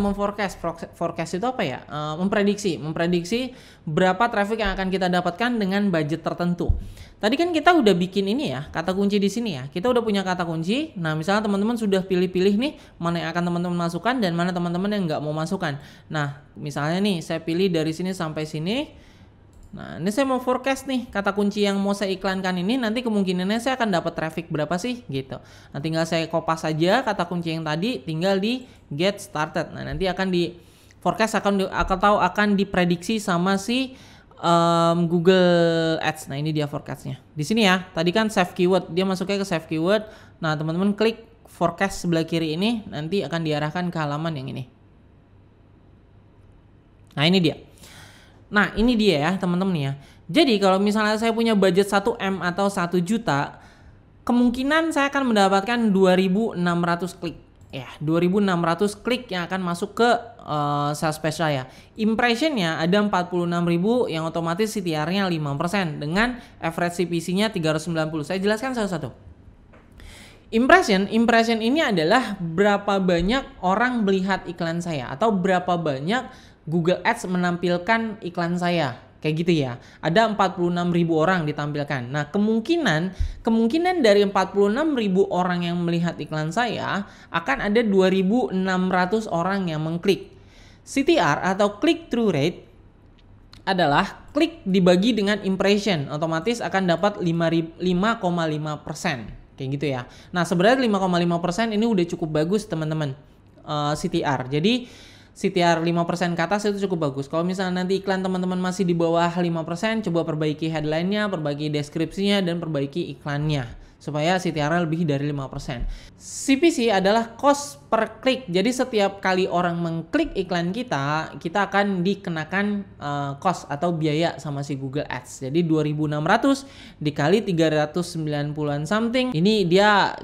forecast itu apa ya? Memprediksi berapa traffic yang akan kita dapatkan dengan budget tertentu. Tadi kan kita udah bikin ini ya, kata kunci di sini ya. Kita udah punya kata kunci. Nah, misalnya teman-teman sudah pilih-pilih nih mana yang akan teman-teman masukkan dan mana teman-teman yang nggak mau masukkan. Nah, misalnya nih saya pilih dari sini sampai sini. Nah, ini saya mau forecast nih kata kunci yang mau saya iklankan ini, nanti kemungkinannya saya akan dapat traffic berapa sih gitu. Nah, tinggal saya kopas saja kata kunci yang tadi, tinggal di get started. Nah, nanti akan di forecast akan diprediksi sama si Google Ads. Nah, ini dia forecastnya. Di sini ya, tadi kan save keyword, dia masuknya ke save keyword. Nah, teman-teman klik forecast sebelah kiri ini, nanti akan diarahkan ke halaman yang ini. Nah, ini dia. Nah, ini dia ya teman-teman ya. Jadi kalau misalnya saya punya budget 1M atau 1 juta, kemungkinan saya akan mendapatkan 2.600 klik. Ya, 2.600 klik yang akan masuk ke sales page saya. Impressionnya ada 46.000 yang otomatis CTR-nya 5% dengan average CPC-nya 390. Saya jelaskan satu-satu. Impression ini adalah berapa banyak orang melihat iklan saya atau berapa banyak Google Ads menampilkan iklan saya. Kayak gitu ya. Ada 46.000 orang ditampilkan. Nah, kemungkinan dari 46.000 orang yang melihat iklan saya akan ada 2.600 orang yang mengklik. CTR atau click through rate adalah klik dibagi dengan impression. Otomatis akan dapat 5,5%. Kayak gitu ya. Nah, sebenarnya 5,5% ini udah cukup bagus teman-teman. CTR. Jadi CTR 5% ke atas itu cukup bagus. Kalau misalnya nanti iklan teman-teman masih di bawah 5%, coba perbaiki headline-nya, perbaiki deskripsinya, dan perbaiki iklannya. Supaya CTR lebih dari 5%. CPC adalah cost per klik. Jadi setiap kali orang mengklik iklan kita akan dikenakan cost atau biaya sama si Google Ads. Jadi 2.600 dikali 390-an something. Ini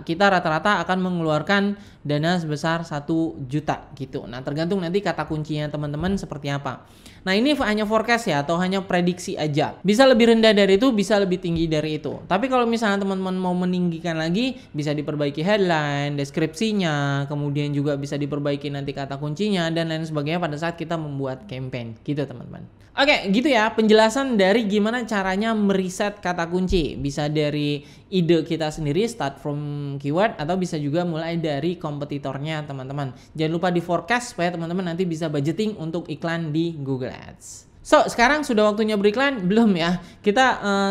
kita rata-rata akan mengeluarkan dana sebesar 1 juta gitu. Nah, tergantung nanti kata kuncinya teman-teman seperti apa. Nah, ini hanya forecast ya atau hanya prediksi aja. Bisa lebih rendah dari itu, bisa lebih tinggi dari itu. Tapi kalau misalnya teman-teman mau meninggikan lagi, bisa diperbaiki headline, deskripsinya, kemudian juga bisa diperbaiki nanti kata kuncinya dan lain sebagainya pada saat kita membuat campaign gitu teman-teman. Oke, gitu ya penjelasan dari gimana caranya meriset kata kunci. Bisa dari ide kita sendiri, start from keyword, atau bisa juga mulai dari kompetitornya teman-teman. Jangan lupa di forecast supaya teman-teman nanti bisa budgeting untuk iklan di Google Ads. So, sekarang sudah waktunya beriklan? Belum ya?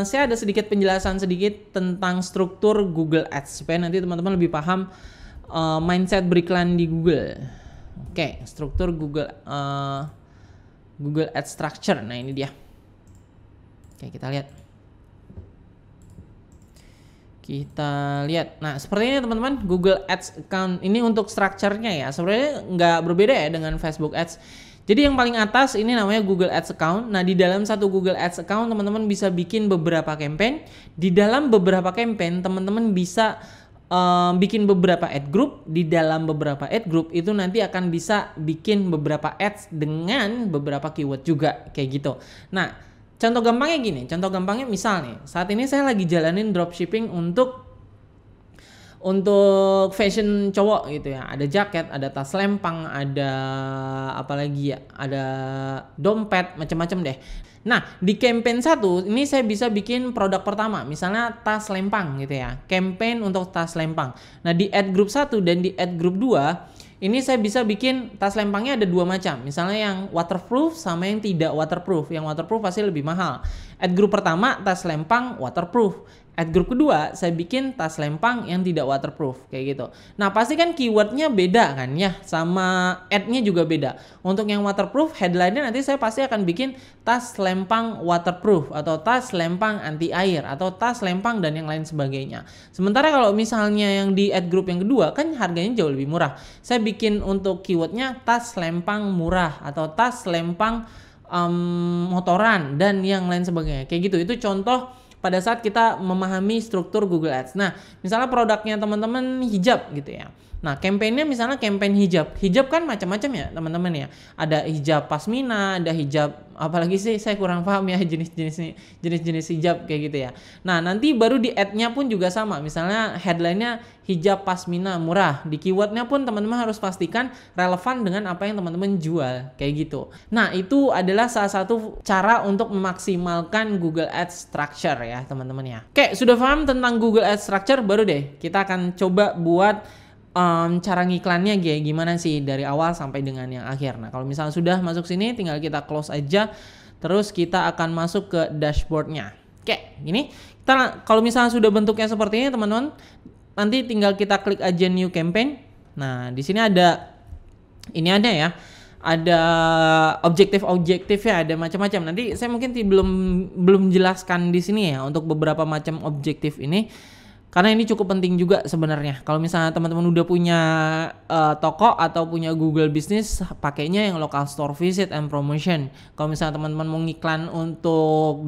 Saya ada sedikit penjelasan sedikit tentang struktur Google Ads supaya nanti teman-teman lebih paham mindset beriklan di Google. Oke, struktur Google Ads structure. Nah, ini dia. Oke, kita lihat. Nah, seperti ini teman-teman, Google Ads account ini untuk strukturnya ya. Sebenarnya nggak berbeda ya dengan Facebook Ads. Jadi yang paling atas ini namanya Google Ads account. Nah, di dalam satu Google Ads account teman-teman bisa bikin beberapa campaign. Di dalam beberapa campaign teman-teman bisa bikin beberapa ad group. Di dalam beberapa ad group itu nanti akan bisa bikin beberapa ads dengan beberapa keyword juga kayak gitu. Nah, contoh gampangnya gini. Contoh gampangnya misal nih, saat ini saya lagi jalanin dropshipping untuk fashion cowok gitu ya. Ada jaket, ada tas lempang, ada apa lagi ya, ada dompet, macam-macam deh. Nah, di campaign 1 ini saya bisa bikin produk pertama, misalnya tas lempang gitu ya. Campaign untuk tas lempang. Nah, di ad group 1 dan di ad group 2 ini saya bisa bikin tas lempangnya ada 2 macam. Misalnya yang waterproof sama yang tidak waterproof. Yang waterproof pasti lebih mahal. Ad group pertama tas lempang waterproof. ad group kedua saya bikin tas lempang yang tidak waterproof kayak gitu. Nah pasti kan keywordnya beda kan ya, sama ad-nya juga beda. Untuk yang waterproof, headline-nya nanti saya pasti akan bikin tas lempang waterproof atau tas lempang anti air atau tas lempang dan yang lain sebagainya. Sementara kalau misalnya yang di ad group yang kedua kan harganya jauh lebih murah. Saya bikin untuk keywordnya tas lempang murah atau tas lempang motoran dan yang lain sebagainya kayak gitu. Itu contoh pada saat kita memahami struktur Google Ads. Nah misalnya produknya teman-teman hijab gitu ya. Nah, campaign-nya misalnya campaign hijab. Hijab kan macam-macam ya, teman-teman ya. Ada hijab pasmina, ada hijab apalagi sih saya kurang paham ya jenis-jenis hijab kayak gitu ya. Nah, nanti baru di ad-nya pun juga sama. Misalnya headline-nya hijab pasmina murah. Di keyword-nya pun teman-teman harus pastikan relevan dengan apa yang teman-teman jual kayak gitu. Nah, itu adalah salah satu cara untuk memaksimalkan Google Ads structure ya, teman-teman ya. Oke, sudah paham tentang Google Ads structure, baru deh kita akan coba buat cara ngiklannya kayak gimana sih dari awal sampai dengan yang akhir. Nah kalau misalnya sudah masuk sini tinggal kita close aja, terus kita akan masuk ke dashboardnya. Oke, gini kita kalau misalnya sudah bentuknya seperti ini teman-teman, nanti tinggal kita klik aja new campaign. Nah di sini ada ya, ada objektif ya, ada macam-macam. Nanti saya mungkin belum jelaskan di sini ya untuk beberapa macam objektif ini. Karena ini cukup penting juga sebenarnya. Kalau misalnya teman-teman udah punya toko atau punya Google Business, pakainya yang local store visit and promotion. Kalau misalnya teman-teman mau ngiklan untuk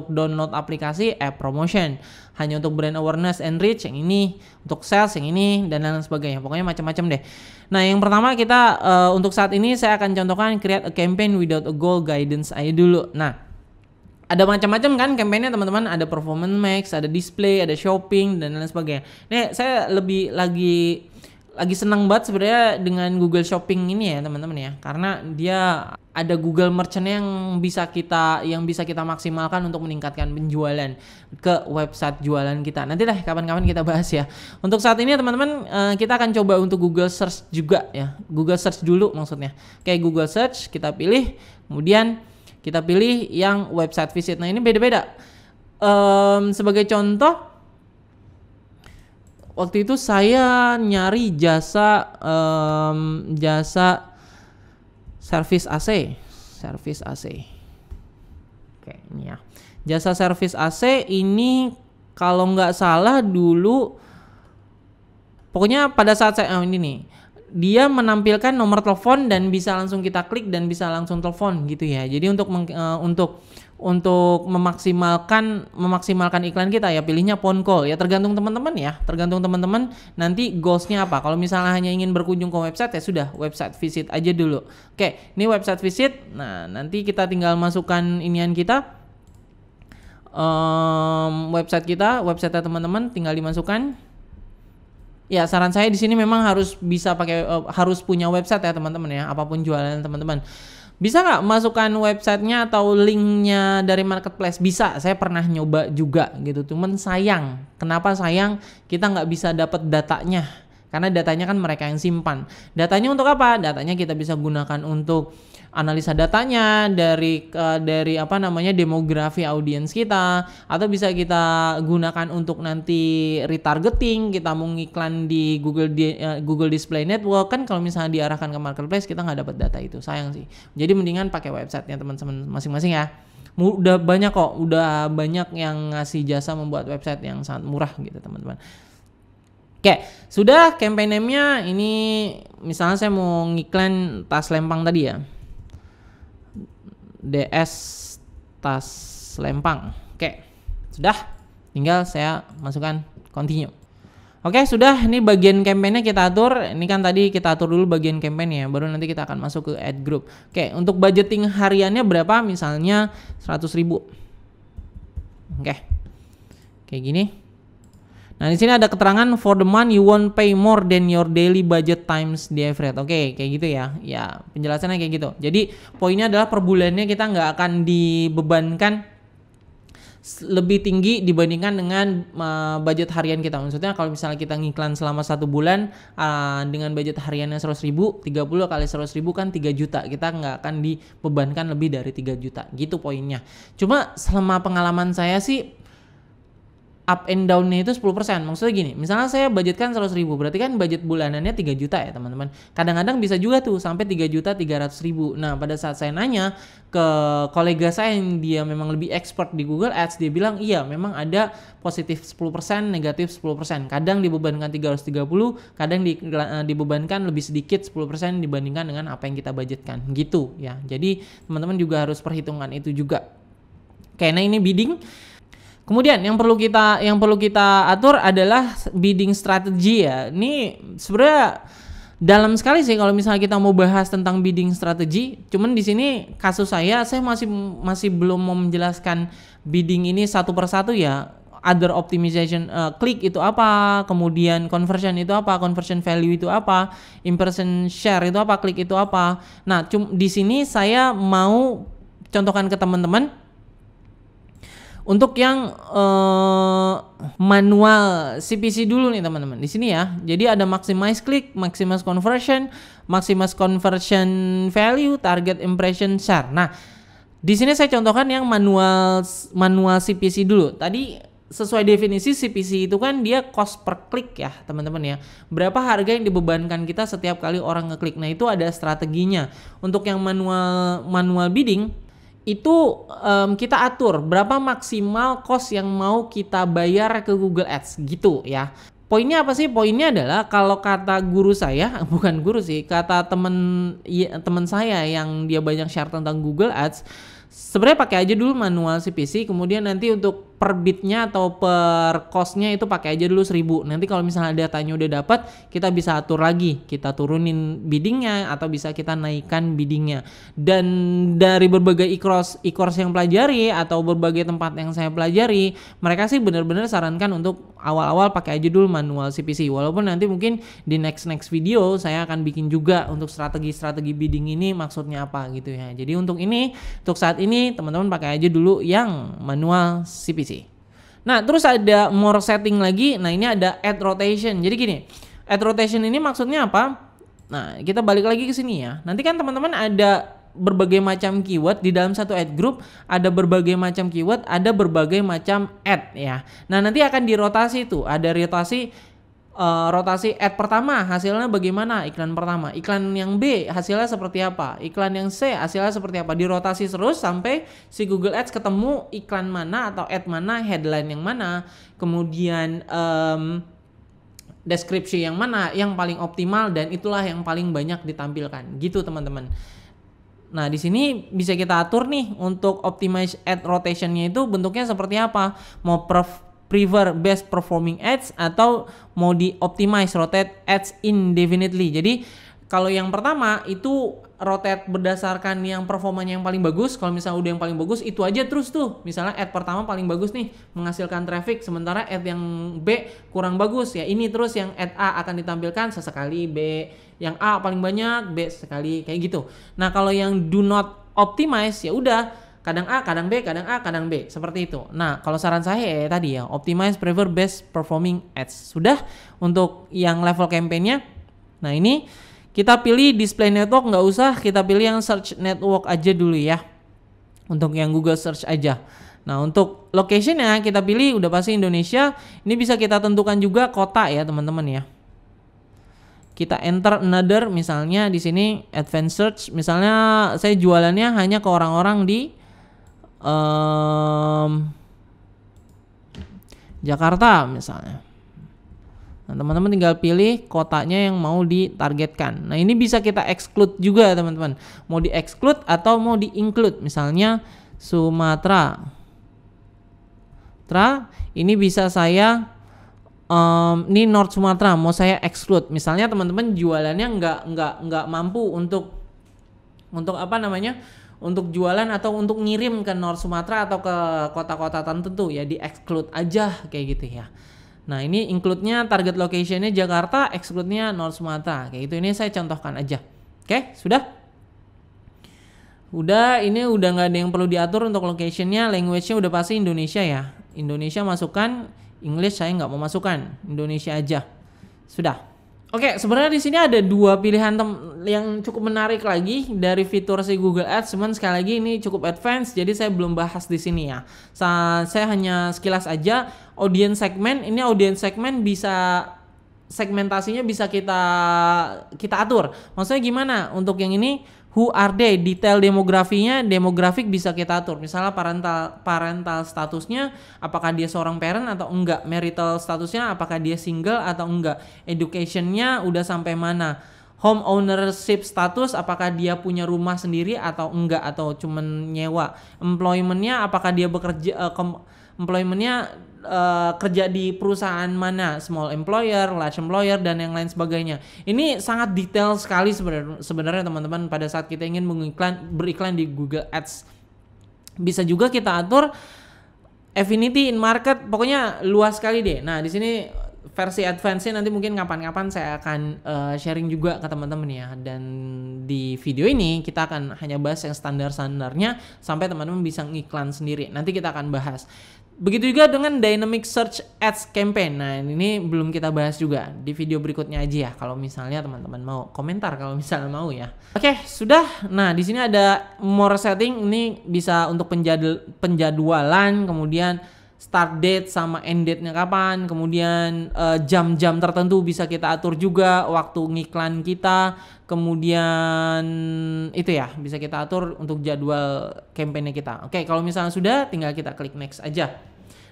download aplikasi, app promotion. Hanya untuk brand awareness and reach yang ini, untuk sales yang ini dan lain sebagainya. Pokoknya macam-macam deh. Nah, yang pertama kita untuk saat ini saya akan contohkan create a campaign without a goal guidance aja dulu. Nah, ada macam-macam kan kampanye teman-teman, ada performance max, ada display, ada shopping dan lain sebagainya. Nih saya lagi senang banget sebenarnya dengan Google Shopping ini ya teman-teman ya, karena dia ada Google Merchant yang bisa kita maksimalkan untuk meningkatkan penjualan ke website jualan kita. Nanti deh kapan-kapan kita bahas ya. Untuk saat ini teman-teman kita akan coba untuk Google Search juga ya. Google Search dulu maksudnya. Kayak Google Search kita pilih, kemudian kita pilih yang website visit. Nah ini beda-beda. Sebagai contoh, waktu itu saya nyari jasa servis AC. Oke, ini ya. Jasa servis AC ini kalau nggak salah dulu, pokoknya pada saat saya ini nih. Dia menampilkan nomor telepon dan bisa langsung kita klik dan bisa langsung telepon gitu ya. Jadi untuk memaksimalkan iklan kita ya pilihnya phone call ya, tergantung teman-teman nanti goalsnya apa. Kalau misalnya hanya ingin berkunjung ke website ya sudah website visit aja dulu. Oke, ini website visit. Nah nanti kita tinggal masukkan inian kita, website teman-teman tinggal dimasukkan. Ya saran saya di sini memang harus punya website ya teman-teman ya, apapun jualan teman-teman. Bisa nggak masukkan websitenya atau linknya dari marketplace? Bisa, saya pernah nyoba juga gitu. Cuman sayang, kenapa sayang? Kita nggak bisa dapat datanya, karena datanya kan mereka yang simpan. Datanya untuk apa? Datanya kita bisa gunakan untuk analisa datanya dari demografi audiens kita, atau bisa kita gunakan untuk nanti retargeting. Kita mau ngiklan di Google Display Network kan, kalau misalnya diarahkan ke marketplace kita nggak dapat data itu, sayang sih. Jadi mendingan pakai websitenya teman-teman masing-masing ya. Udah banyak yang ngasih jasa membuat website yang sangat murah gitu teman-teman. Oke, sudah campaign name-nya ini misalnya saya mau ngiklan tas lempang tadi ya. DS tas lempang. Oke, sudah. Tinggal saya masukkan continue. Oke, sudah. Ini bagian campaign-nya kita atur. Ini kan tadi kita atur dulu bagian campaign ya, baru nanti kita akan masuk ke ad group. Oke, untuk budgeting hariannya berapa? Misalnya 100.000. Oke. Kayak gini. Nah, di sini ada keterangan for the month you won't pay more than your daily budget times the average. Oke, kayak gitu ya. Ya, penjelasannya kayak gitu. Jadi, poinnya adalah per bulannya kita nggak akan dibebankan lebih tinggi dibandingkan dengan budget harian kita. Maksudnya kalau misalnya kita ngiklan selama 1 bulan dengan budget hariannya 100.000, 30 kali 100.000 kan 3 juta. Kita nggak akan dibebankan lebih dari 3 juta. Gitu poinnya. Cuma selama pengalaman saya sih, up and down-nya itu 10%. Maksudnya gini, misalnya saya budgetkan 100.000, berarti kan budget bulanannya 3 juta ya teman-teman. Kadang-kadang bisa juga tuh sampai 3.300.000. Nah, pada saat saya nanya ke kolega saya yang dia memang lebih expert di Google Ads, dia bilang iya memang ada positif 10%, negatif 10%. Kadang dibebankan 330, kadang dibebankan lebih sedikit 10% dibandingkan dengan apa yang kita budgetkan gitu ya. Jadi teman-teman juga harus perhitungan itu juga. Karena ini bidding. Kemudian yang perlu kita atur adalah bidding strategi ya. Ini sebenarnya dalam sekali sih kalau misalnya kita mau bahas tentang bidding strategi. Cuman di sini kasus saya masih belum mau menjelaskan bidding ini satu persatu ya. Other optimization, klik itu apa, kemudian conversion itu apa, conversion value itu apa, impression share itu apa, klik itu apa. Nah, di sini saya mau contohkan ke teman-teman. Untuk yang manual CPC dulu nih teman-teman. Di sini ya. Jadi ada maximize click, maximize conversion value, target impression share. Nah, di sini saya contohkan yang manual CPC dulu. Tadi sesuai definisi CPC itu kan dia cost per click ya teman-teman ya. Berapa harga yang dibebankan kita setiap kali orang ngeklik. Nah, itu ada strateginya. Untuk yang manual bidding itu kita atur berapa maksimal cost yang mau kita bayar ke Google Ads gitu ya. Poinnya apa sih? Poinnya adalah kalau kata guru saya, bukan guru sih, kata teman saya yang dia banyak share tentang Google Ads, sebenarnya pakai aja dulu manual CPC, kemudian nanti untuk per bitnya atau per costnya itu pakai aja dulu 1.000. Nanti kalau misalnya datanya udah dapat, kita bisa atur lagi, kita turunin biddingnya atau bisa kita naikkan biddingnya. Dan dari berbagai e-course yang pelajari atau berbagai tempat yang saya pelajari, mereka sih benar-benar sarankan untuk awal-awal pakai aja dulu manual CPC. Walaupun nanti mungkin di next video saya akan bikin juga untuk strategi bidding ini maksudnya apa gitu ya. Jadi untuk saat ini teman-teman pakai aja dulu yang manual CPC. Nah, terus ada more setting lagi. Nah, ini ada add rotation. Jadi gini, add rotation ini maksudnya apa? Nah, kita balik lagi ke sini ya. Nanti kan teman-teman ada berbagai macam keyword di dalam satu ad group, ada berbagai macam keyword, ada berbagai macam ad ya. Nah, nanti akan dirotasi tuh. Ada rotasi ad pertama hasilnya bagaimana, iklan pertama, iklan yang B hasilnya seperti apa, iklan yang C hasilnya seperti apa, dirotasi terus sampai si Google Ads ketemu iklan mana atau ad mana, headline yang mana, kemudian deskripsi yang mana yang paling optimal, dan itulah yang paling banyak ditampilkan gitu teman-teman. Nah, di sini bisa kita atur nih untuk optimize ad rotationnya itu bentuknya seperti apa, mau prefer best performing ads atau mau di optimize rotate ads indefinitely. Jadi kalau yang pertama itu rotate berdasarkan yang performanya yang paling bagus. Kalau misalnya udah yang paling bagus itu aja terus tuh. Misalnya ad pertama paling bagus nih menghasilkan traffic, sementara ad yang B kurang bagus ya ini terus, yang ad A akan ditampilkan sesekali, B yang A paling banyak, B sekali, kayak gitu. Nah, kalau yang do not optimize ya udah kadang A, kadang B, kadang A, kadang B, seperti itu. Nah, kalau saran saya ya tadi ya, optimize prefer best performing ads. Sudah untuk yang level campaign-nya. Nah, ini kita pilih display network, nggak usah, kita pilih yang search network aja dulu ya. Untuk yang Google search aja. Nah, untuk location-nya kita pilih udah pasti Indonesia. Ini bisa kita tentukan juga kota ya, teman-teman ya. Kita enter another, misalnya di sini advanced search, misalnya saya jualannya hanya ke orang-orang di Jakarta misalnya. Nah, teman-teman tinggal pilih kotanya yang mau ditargetkan. Nah, ini bisa kita exclude juga teman-teman. Mau di exclude atau mau di include. Misalnya Sumatera. Ini bisa saya ini North Sumatera mau saya exclude. Misalnya teman-teman jualannya nggak mampu untuk apa namanya? Untuk jualan atau untuk ngirim ke North Sumatera atau ke kota-kota tertentu ya, di exclude aja kayak gitu ya. Nah, ini include-nya target location-nya Jakarta, exclude-nya North Sumatera kayak gitu. Ini saya contohkan aja. Oke, sudah? Udah, ini udah nggak ada yang perlu diatur untuk location-nya. Language-nya udah pasti Indonesia ya. Indonesia masukkan, English saya nggak mau masukkan, Indonesia aja. Sudah. Oke, sebenarnya di sini ada dua pilihan yang cukup menarik lagi dari fitur si Google Ads, cuman sekali lagi ini cukup advance, jadi saya belum bahas di sini ya. Saya hanya sekilas aja. Audience segment, ini audience segment bisa segmentasinya bisa kita atur. Maksudnya gimana? Untuk yang ini who are they? Detail demografik bisa kita atur. Misalnya parental statusnya apakah dia seorang parent atau enggak, marital statusnya apakah dia single atau enggak, educationnya udah sampai mana, home ownership status apakah dia punya rumah sendiri atau enggak atau cuman nyewa, employmentnya apakah dia bekerja kerja di perusahaan mana, small employer, large employer, dan yang lain sebagainya. Ini sangat detail sekali sebenarnya teman-teman pada saat kita ingin beriklan di Google Ads. Bisa juga kita atur affinity in market, pokoknya luas sekali deh. Nah di sini versi advance-nya nanti mungkin kapan-kapan saya akan sharing juga ke teman-teman ya. Dan di video ini kita akan hanya bahas yang standar-standarnya sampai teman-teman bisa ngiklan sendiri. Nanti kita akan bahas. Begitu juga dengan Dynamic Search Ads Campaign. Nah ini belum kita bahas juga, di video berikutnya aja ya, kalau misalnya teman-teman mau komentar kalau misalnya mau ya. Oke, sudah. Nah di sini ada more setting, ini bisa untuk penjadwalan, kemudian start date sama end date-nya kapan, kemudian jam-jam tertentu bisa kita atur juga, waktu ngiklan kita, kemudian itu ya bisa kita atur untuk jadwal campaign-nya kita. Oke, kalau misalnya sudah, tinggal kita klik next aja.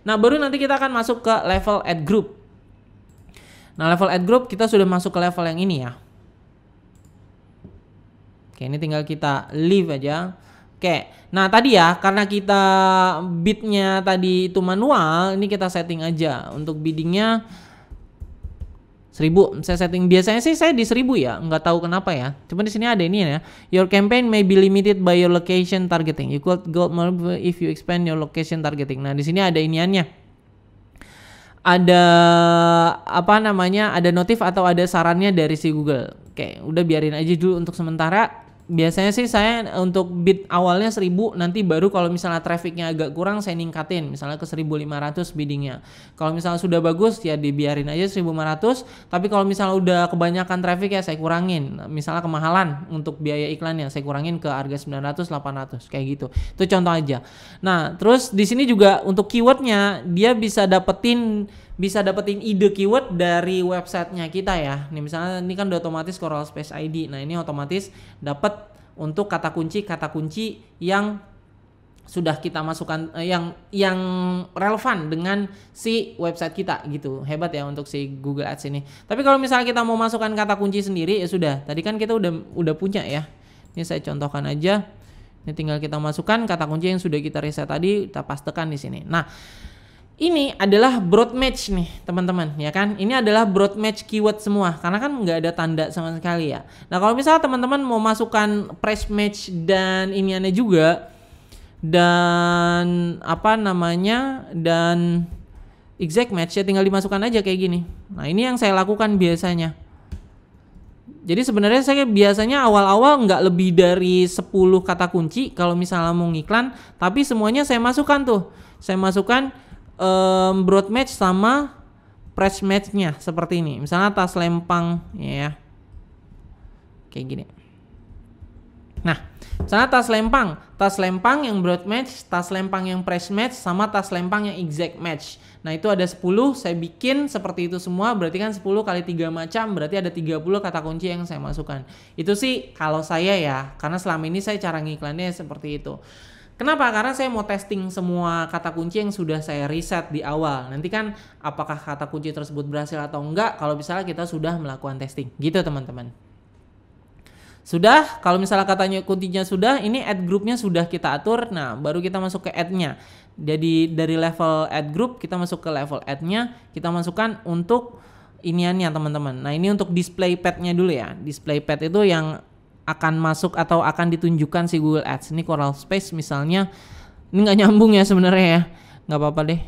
Nah baru nanti kita akan masuk ke level ad group. Nah level ad group kita sudah masuk ke level yang ini ya. Oke, ini tinggal kita leave aja. Oke, nah tadi ya karena kita bidnya tadi itu manual, ini kita setting aja untuk biddingnya 1000. Saya setting biasanya sih saya di 1000 ya, nggak tahu kenapa ya. Cuma di sini ada ini ya. Your campaign may be limited by your location targeting. You could go more if you expand your location targeting. Nah di sini ada iniannya. Ada apa namanya? Ada notif atau ada sarannya dari si Google. Oke, udah biarin aja dulu untuk sementara. Biasanya sih saya untuk bid awalnya 1000, nanti baru kalau misalnya trafficnya agak kurang saya ningkatin misalnya ke 1500 biddingnya. Kalau misalnya sudah bagus ya dibiarin aja 1500, tapi kalau misalnya udah kebanyakan traffic ya saya kurangin. Misalnya kemahalan untuk biaya iklannya saya kurangin ke harga 900 800 kayak gitu. Itu contoh aja. Nah, terus di sini juga untuk keywordnya dia bisa dapetin ide keyword dari websitenya kita ya. Nih misalnya ini kan udah otomatis Coral Space ID. Nah ini otomatis dapat untuk kata kunci yang sudah kita masukkan, yang relevan dengan si website kita gitu. Hebat ya untuk si Google Ads ini. Tapi kalau misalnya kita mau masukkan kata kunci sendiri ya sudah. Tadi kan kita udah punya ya. Ini saya contohkan aja. Ini tinggal kita masukkan kata kunci yang sudah kita reset tadi, kita pastekan di sini. Nah ini adalah broad match nih teman-teman ya kan. Ini adalah broad match keyword semua karena kan nggak ada tanda sama sekali ya. Nah kalau misalnya teman-teman mau masukkan price match dan iniannya juga dan apa namanya dan exact match ya tinggal dimasukkan aja kayak gini. Nah ini yang saya lakukan biasanya. Jadi sebenarnya saya biasanya awal-awal nggak lebih dari 10 kata kunci kalau misalnya mau ngiklan, tapi semuanya saya masukkan tuh. Saya masukkan broad match sama price match-nya seperti ini. Misalnya tas lempang ya. Kayak gini. Nah, misalnya tas lempang yang broad match, tas lempang yang price match sama tas lempang yang exact match. Nah, itu ada 10, saya bikin seperti itu semua, berarti kan 10 kali 3 macam, berarti ada 30 kata kunci yang saya masukkan. Itu sih kalau saya ya, karena selama ini saya cara ngiklannya seperti itu. Kenapa? Karena saya mau testing semua kata kunci yang sudah saya riset di awal. Nanti kan apakah kata kunci tersebut berhasil atau enggak kalau misalnya kita sudah melakukan testing. Gitu teman-teman. Sudah, kalau misalnya katanya kuncinya sudah, ini ad groupnya sudah kita atur. Nah, baru kita masuk ke ad-nya. Jadi dari level ad group kita masuk ke level ad-nya, kita masukkan untuk iniannya teman-teman. Nah, ini untuk display pad-nya dulu ya. Display pad itu yang akan masuk atau akan ditunjukkan si Google Ads. Ini Coral Space misalnya, ini nggak nyambung ya sebenarnya ya, nggak apa-apa deh.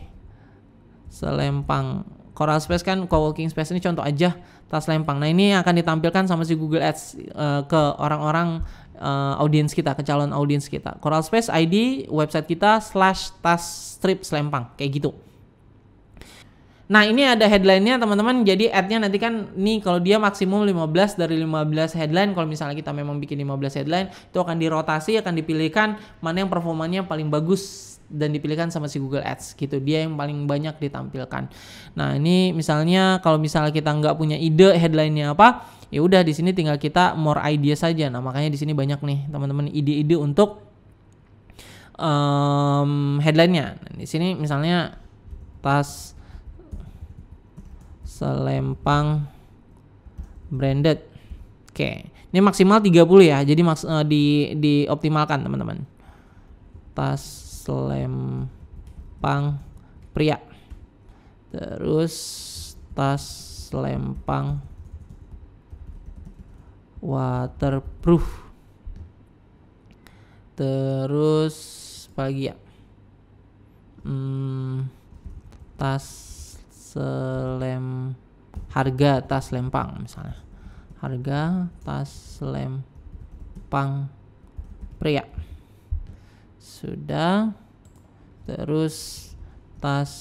Selempang Coral Space kan co-working space, ini contoh aja tas lempang. Nah ini akan ditampilkan sama si Google Ads ke orang-orang audiens kita, ke calon audiens kita. Coral Space ID website kita /tas strip selempang kayak gitu. Nah ini ada headline-nya teman-teman, jadi ad-nya nanti kan nih kalau dia maksimum 15 dari 15 headline, kalau misalnya kita memang bikin 15 headline itu akan dirotasi, akan dipilihkan mana yang performanya paling bagus dan dipilihkan sama si Google Ads gitu, dia yang paling banyak ditampilkan. Nah ini misalnya kalau misalnya kita nggak punya ide headline-nya apa, ya udah di sini tinggal kita more idea saja. Nah makanya di sini banyak nih teman-teman ide-ide untuk headline-nya. Nah, di sini misalnya tas selempang branded. Oke, ini maksimal 30 ya. Jadi dioptimalkan teman-teman. Tas selempang pria. Terus tas selempang waterproof. Terus apa lagi ya? Harga tas lempang misalnya. Harga tas lempang pria. Sudah. Terus tas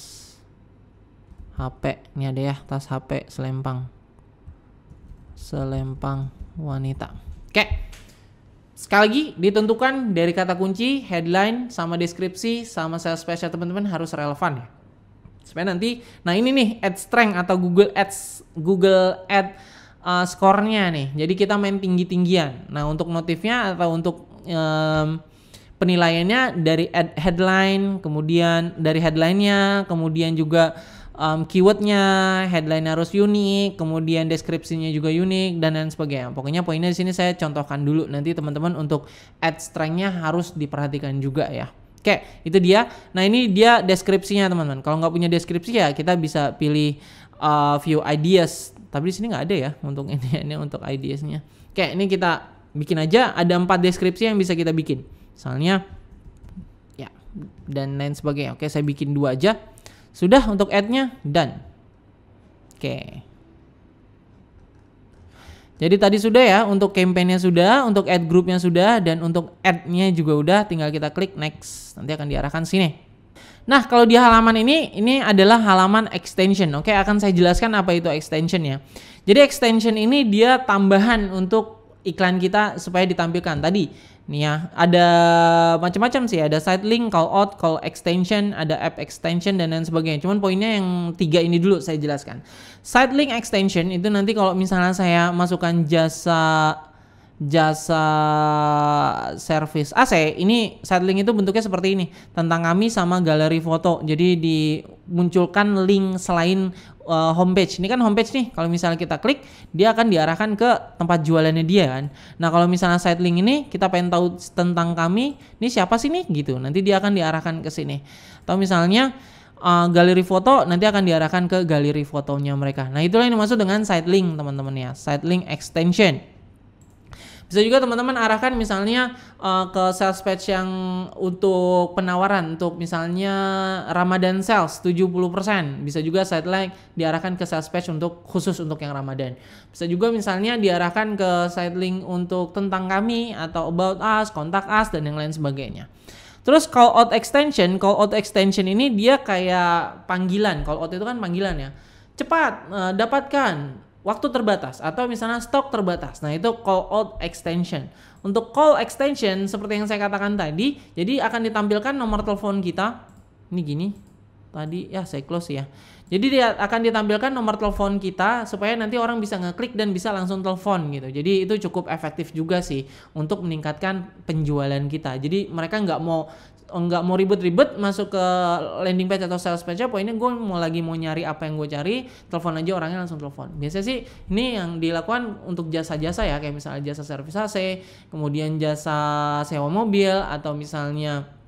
HP. Ini ada ya, tas HP selempang wanita. Oke. Sekali lagi ditentukan dari kata kunci, headline, sama deskripsi, sama sales page teman-teman harus relevan ya. Supaya nanti, nah ini nih ad strength atau Google Ads skornya nih. Jadi kita main tinggi-tinggian. Nah untuk notifnya atau untuk penilaiannya dari ad headline, kemudian dari headline-nya, kemudian juga keywordnya, headline harus unik, kemudian deskripsinya juga unik dan lain sebagainya. Pokoknya poinnya di sini saya contohkan dulu. Nanti teman-teman untuk ad strength-nya harus diperhatikan juga ya. Oke, itu dia. Nah ini dia deskripsinya teman-teman. Kalau nggak punya deskripsi ya kita bisa pilih view ideas. Tapi di sini nggak ada ya untuk ini untuk ideasnya. Oke, ini kita bikin aja. Ada 4 deskripsi yang bisa kita bikin. Misalnya, ya dan lain sebagainya. Oke, saya bikin 2 aja. Sudah untuk ad-nya, done. Oke. Jadi tadi sudah ya, untuk campaign-nya sudah, untuk ad group-nya sudah, dan untuk ad-nya juga udah, tinggal kita klik next. Nanti akan diarahkan sini. Nah, kalau di halaman ini adalah halaman extension. Oke, akan saya jelaskan apa itu extension ya. Jadi extension ini dia tambahan untuk iklan kita supaya ditampilkan. Tadi nih ya, ada macam-macam sih, ada site link, call out, call extension, ada app extension dan lain sebagainya. Cuman poinnya yang 3 ini dulu saya jelaskan. Site link extension itu nanti kalau misalnya saya masukkan jasa service AC, ini site link itu bentuknya seperti ini, tentang kami sama galeri foto. Jadi dimunculkan link selain homepage. Ini kan homepage nih, kalau misalnya kita klik dia akan diarahkan ke tempat jualannya dia kan. Nah kalau misalnya site link ini kita pengen tahu tentang kami, ini siapa sih nih gitu, nanti dia akan diarahkan ke sini. Atau misalnya galeri foto, nanti akan diarahkan ke galeri fotonya mereka. Nah itulah yang dimaksud dengan site link teman-teman ya, site link extension. Bisa juga teman-teman arahkan misalnya ke sales page yang untuk penawaran, untuk misalnya Ramadan sales 70%. Bisa juga site link diarahkan ke sales page untuk khusus untuk yang Ramadan. Bisa juga misalnya diarahkan ke site link untuk tentang kami atau about us, contact us dan yang lain sebagainya. Terus call out extension ini dia kayak panggilan. Call out itu kan panggilan ya. Cepat dapatkan waktu terbatas atau misalnya stok terbatas. Nah itu call out extension. Untuk call extension seperti yang saya katakan tadi, jadi akan ditampilkan nomor telepon kita. Ini gini. Tadi ya saya close ya. Jadi dia akan ditampilkan nomor telepon kita supaya nanti orang bisa ngeklik dan bisa langsung telepon gitu. Jadi itu cukup efektif juga sih untuk meningkatkan penjualan kita. Jadi mereka nggak mau ribet-ribet masuk ke landing page atau sales page. Poinnya gue mau nyari apa yang gue cari, telepon aja orangnya langsung telepon. Biasanya sih ini yang dilakukan untuk jasa-jasa ya, kayak misalnya jasa servis AC, kemudian jasa sewa mobil, atau misalnya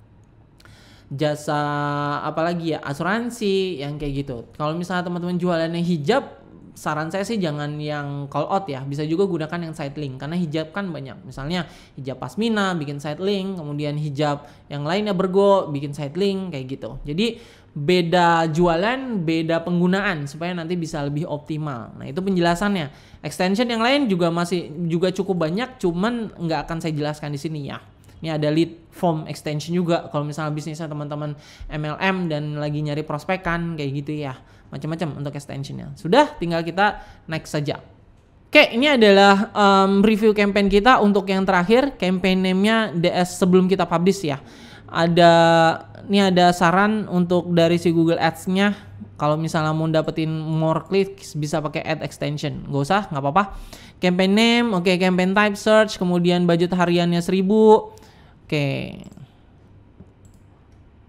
jasa apalagi ya, asuransi yang kayak gitu. Kalau misalnya teman-teman jualannya hijab, saran saya sih jangan yang call out ya, bisa juga gunakan yang site link karena hijab kan banyak. Misalnya hijab pasmina bikin site link, kemudian hijab yang lainnya bergo bikin site link kayak gitu. Jadi beda jualan, beda penggunaan supaya nanti bisa lebih optimal. Nah itu penjelasannya. Extension yang lain juga cukup banyak, cuman nggak akan saya jelaskan di sini ya. Ini ada lead form extension juga kalau misalnya bisnisnya teman-teman MLM dan lagi nyari prospekan kayak gitu ya. Macam-macam untuk extensionnya. Sudah, tinggal kita next saja. Oke, ini adalah review campaign kita untuk yang terakhir, campaign name-nya DS sebelum kita publish ya. Ini ada saran untuk dari si Google Ads-nya. Kalau misalnya mau dapetin more clicks bisa pakai ad extension. Nggak usah, nggak apa-apa. Campaign name, oke, campaign type search, kemudian budget hariannya 1000. Oke.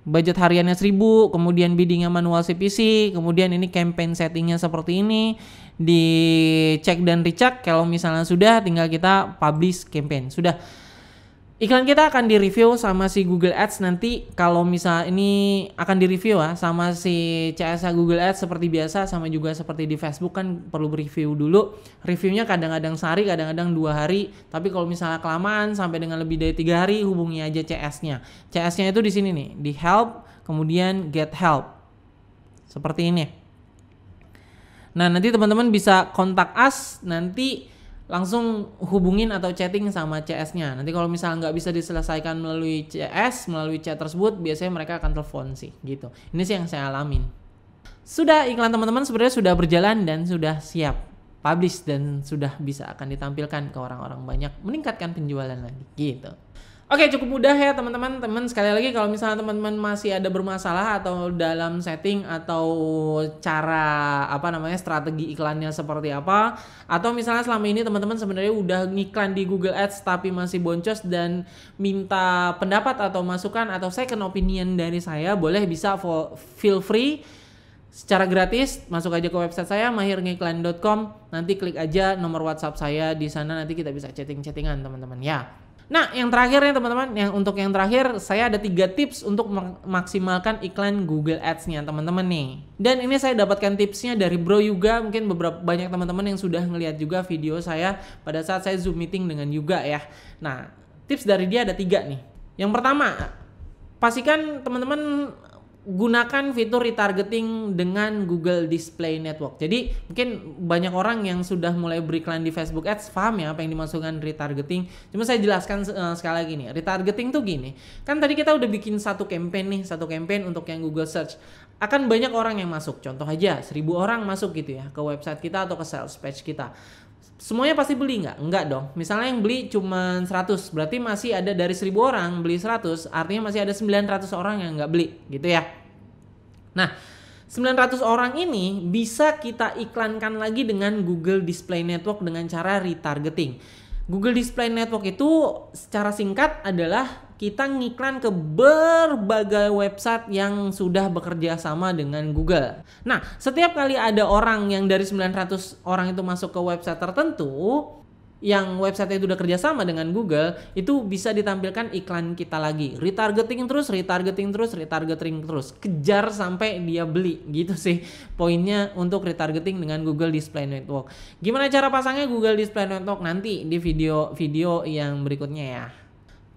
Budget hariannya 1000, kemudian biddingnya manual CPC, kemudian ini campaign settingnya seperti ini. Dicek dan recheck, kalau misalnya sudah tinggal kita publish campaign. Sudah. Iklan kita akan di-review sama si Google Ads nanti. Kalau misalnya ini akan di-review ya sama si CSA Google Ads seperti biasa, sama juga seperti di Facebook kan perlu review dulu. Reviewnya kadang-kadang sehari, kadang-kadang 2 hari. Tapi kalau misalnya kelamaan sampai dengan lebih dari 3 hari, hubungi aja CS-nya. CS-nya itu di sini nih, di help, kemudian get help. Seperti ini. Nah, nanti teman-teman bisa kontak us, nanti langsung hubungin atau chatting sama CS-nya. Nanti kalau misalnya nggak bisa diselesaikan melalui CS, melalui chat tersebut, biasanya mereka akan telepon sih, gitu. Ini sih yang saya alamin. Sudah, iklan teman-teman sebenarnya sudah berjalan dan sudah siap publish dan sudah bisa akan ditampilkan ke orang-orang banyak, meningkatkan penjualan lagi, gitu. Oke, cukup mudah ya teman-teman. Sekali lagi kalau misalnya teman-teman masih ada bermasalah atau dalam setting atau cara strategi iklannya seperti apa, atau misalnya selama ini teman-teman sebenarnya udah ngiklan di Google Ads tapi masih boncos dan minta pendapat atau masukan atau second opinion dari saya, boleh bisa feel free secara gratis masuk aja ke website saya mahirngiklan.com, nanti klik aja nomor WhatsApp saya di sana, nanti kita bisa chatting-chattingan teman-teman ya. Nah, yang terakhir nih teman-teman, untuk yang terakhir saya ada 3 tips untuk memaksimalkan iklan Google Ads-nya teman-teman nih. Dan ini saya dapatkan tipsnya dari Bro Yuga, mungkin banyak teman-teman yang sudah ngelihat juga video saya pada saat saya Zoom meeting dengan Yuga ya. Nah, tips dari dia ada 3 nih. Yang pertama, pastikan teman-teman gunakan fitur retargeting dengan Google Display Network. Jadi mungkin banyak orang yang sudah mulai beriklan di Facebook Ads paham ya apa yang dimaksudkan retargeting. Cuma saya jelaskan sekali lagi nih. Retargeting tuh gini. Kan tadi kita udah bikin satu campaign untuk yang Google Search. Akan banyak orang yang masuk. Contoh aja 1000 orang masuk gitu ya ke website kita atau ke sales page kita. Semuanya pasti beli nggak? Enggak dong. Misalnya yang beli cuma 100, berarti masih ada dari 1000 orang beli 100, artinya masih ada 900 orang yang nggak beli, gitu ya. Nah, 900 orang ini bisa kita iklankan lagi dengan Google Display Network dengan cara retargeting. Google Display Network itu secara singkat adalah kita ngiklan ke berbagai website yang sudah bekerja sama dengan Google. Nah, setiap kali ada orang yang dari 900 orang itu masuk ke website tertentu, yang website itu udah kerjasama dengan Google, itu bisa ditampilkan iklan kita lagi. Retargeting terus. Kejar sampai dia beli, gitu sih poinnya untuk retargeting dengan Google Display Network. Gimana cara pasangnya Google Display Network nanti di video yang berikutnya ya.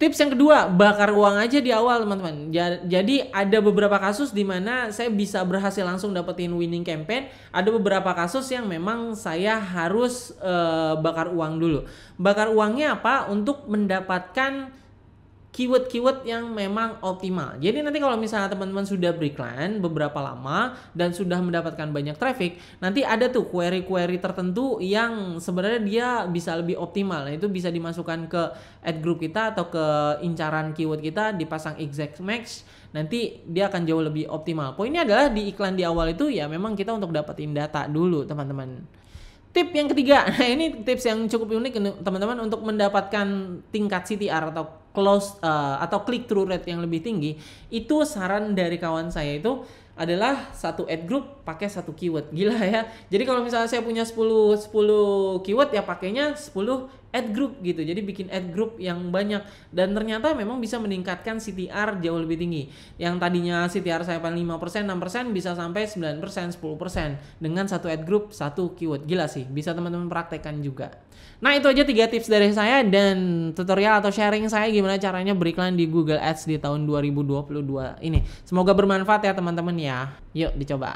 Tips yang kedua, bakar uang aja di awal teman-teman. Jadi ada beberapa kasus di mana saya bisa berhasil langsung dapetin winning campaign. Ada beberapa kasus yang memang saya harus bakar uang dulu. Bakar uangnya apa? Untuk mendapatkan keyword-keyword yang memang optimal. Jadi nanti kalau misalnya teman-teman sudah beriklan beberapa lama dan sudah mendapatkan banyak traffic, nanti ada tuh query-query tertentu yang sebenarnya dia bisa lebih optimal. Nah, itu bisa dimasukkan ke ad group kita atau ke incaran keyword kita, dipasang exact match, nanti dia akan jauh lebih optimal. Poinnya adalah di iklan di awal itu ya memang kita untuk dapetin data dulu teman-teman. Tip yang ketiga, nah ini tips yang cukup unik teman-teman untuk mendapatkan tingkat CTR atau atau click through rate yang lebih tinggi. Itu saran dari kawan saya itu adalah satu ad group pakai satu keyword. Gila ya. Jadi kalau misalnya saya punya 10 keyword ya pakainya 10 ad group gitu. Jadi bikin ad group yang banyak dan ternyata memang bisa meningkatkan CTR jauh lebih tinggi. Yang tadinya CTR saya paling 5%, 6% bisa sampai 9%, 10% dengan satu ad group, satu keyword. Gila sih, bisa teman-teman praktekkan juga. Nah, itu aja 3 tips dari saya dan tutorial atau sharing saya gimana caranya beriklan di Google Ads di tahun 2022 ini. Semoga bermanfaat ya teman-teman ya. Yuk dicoba.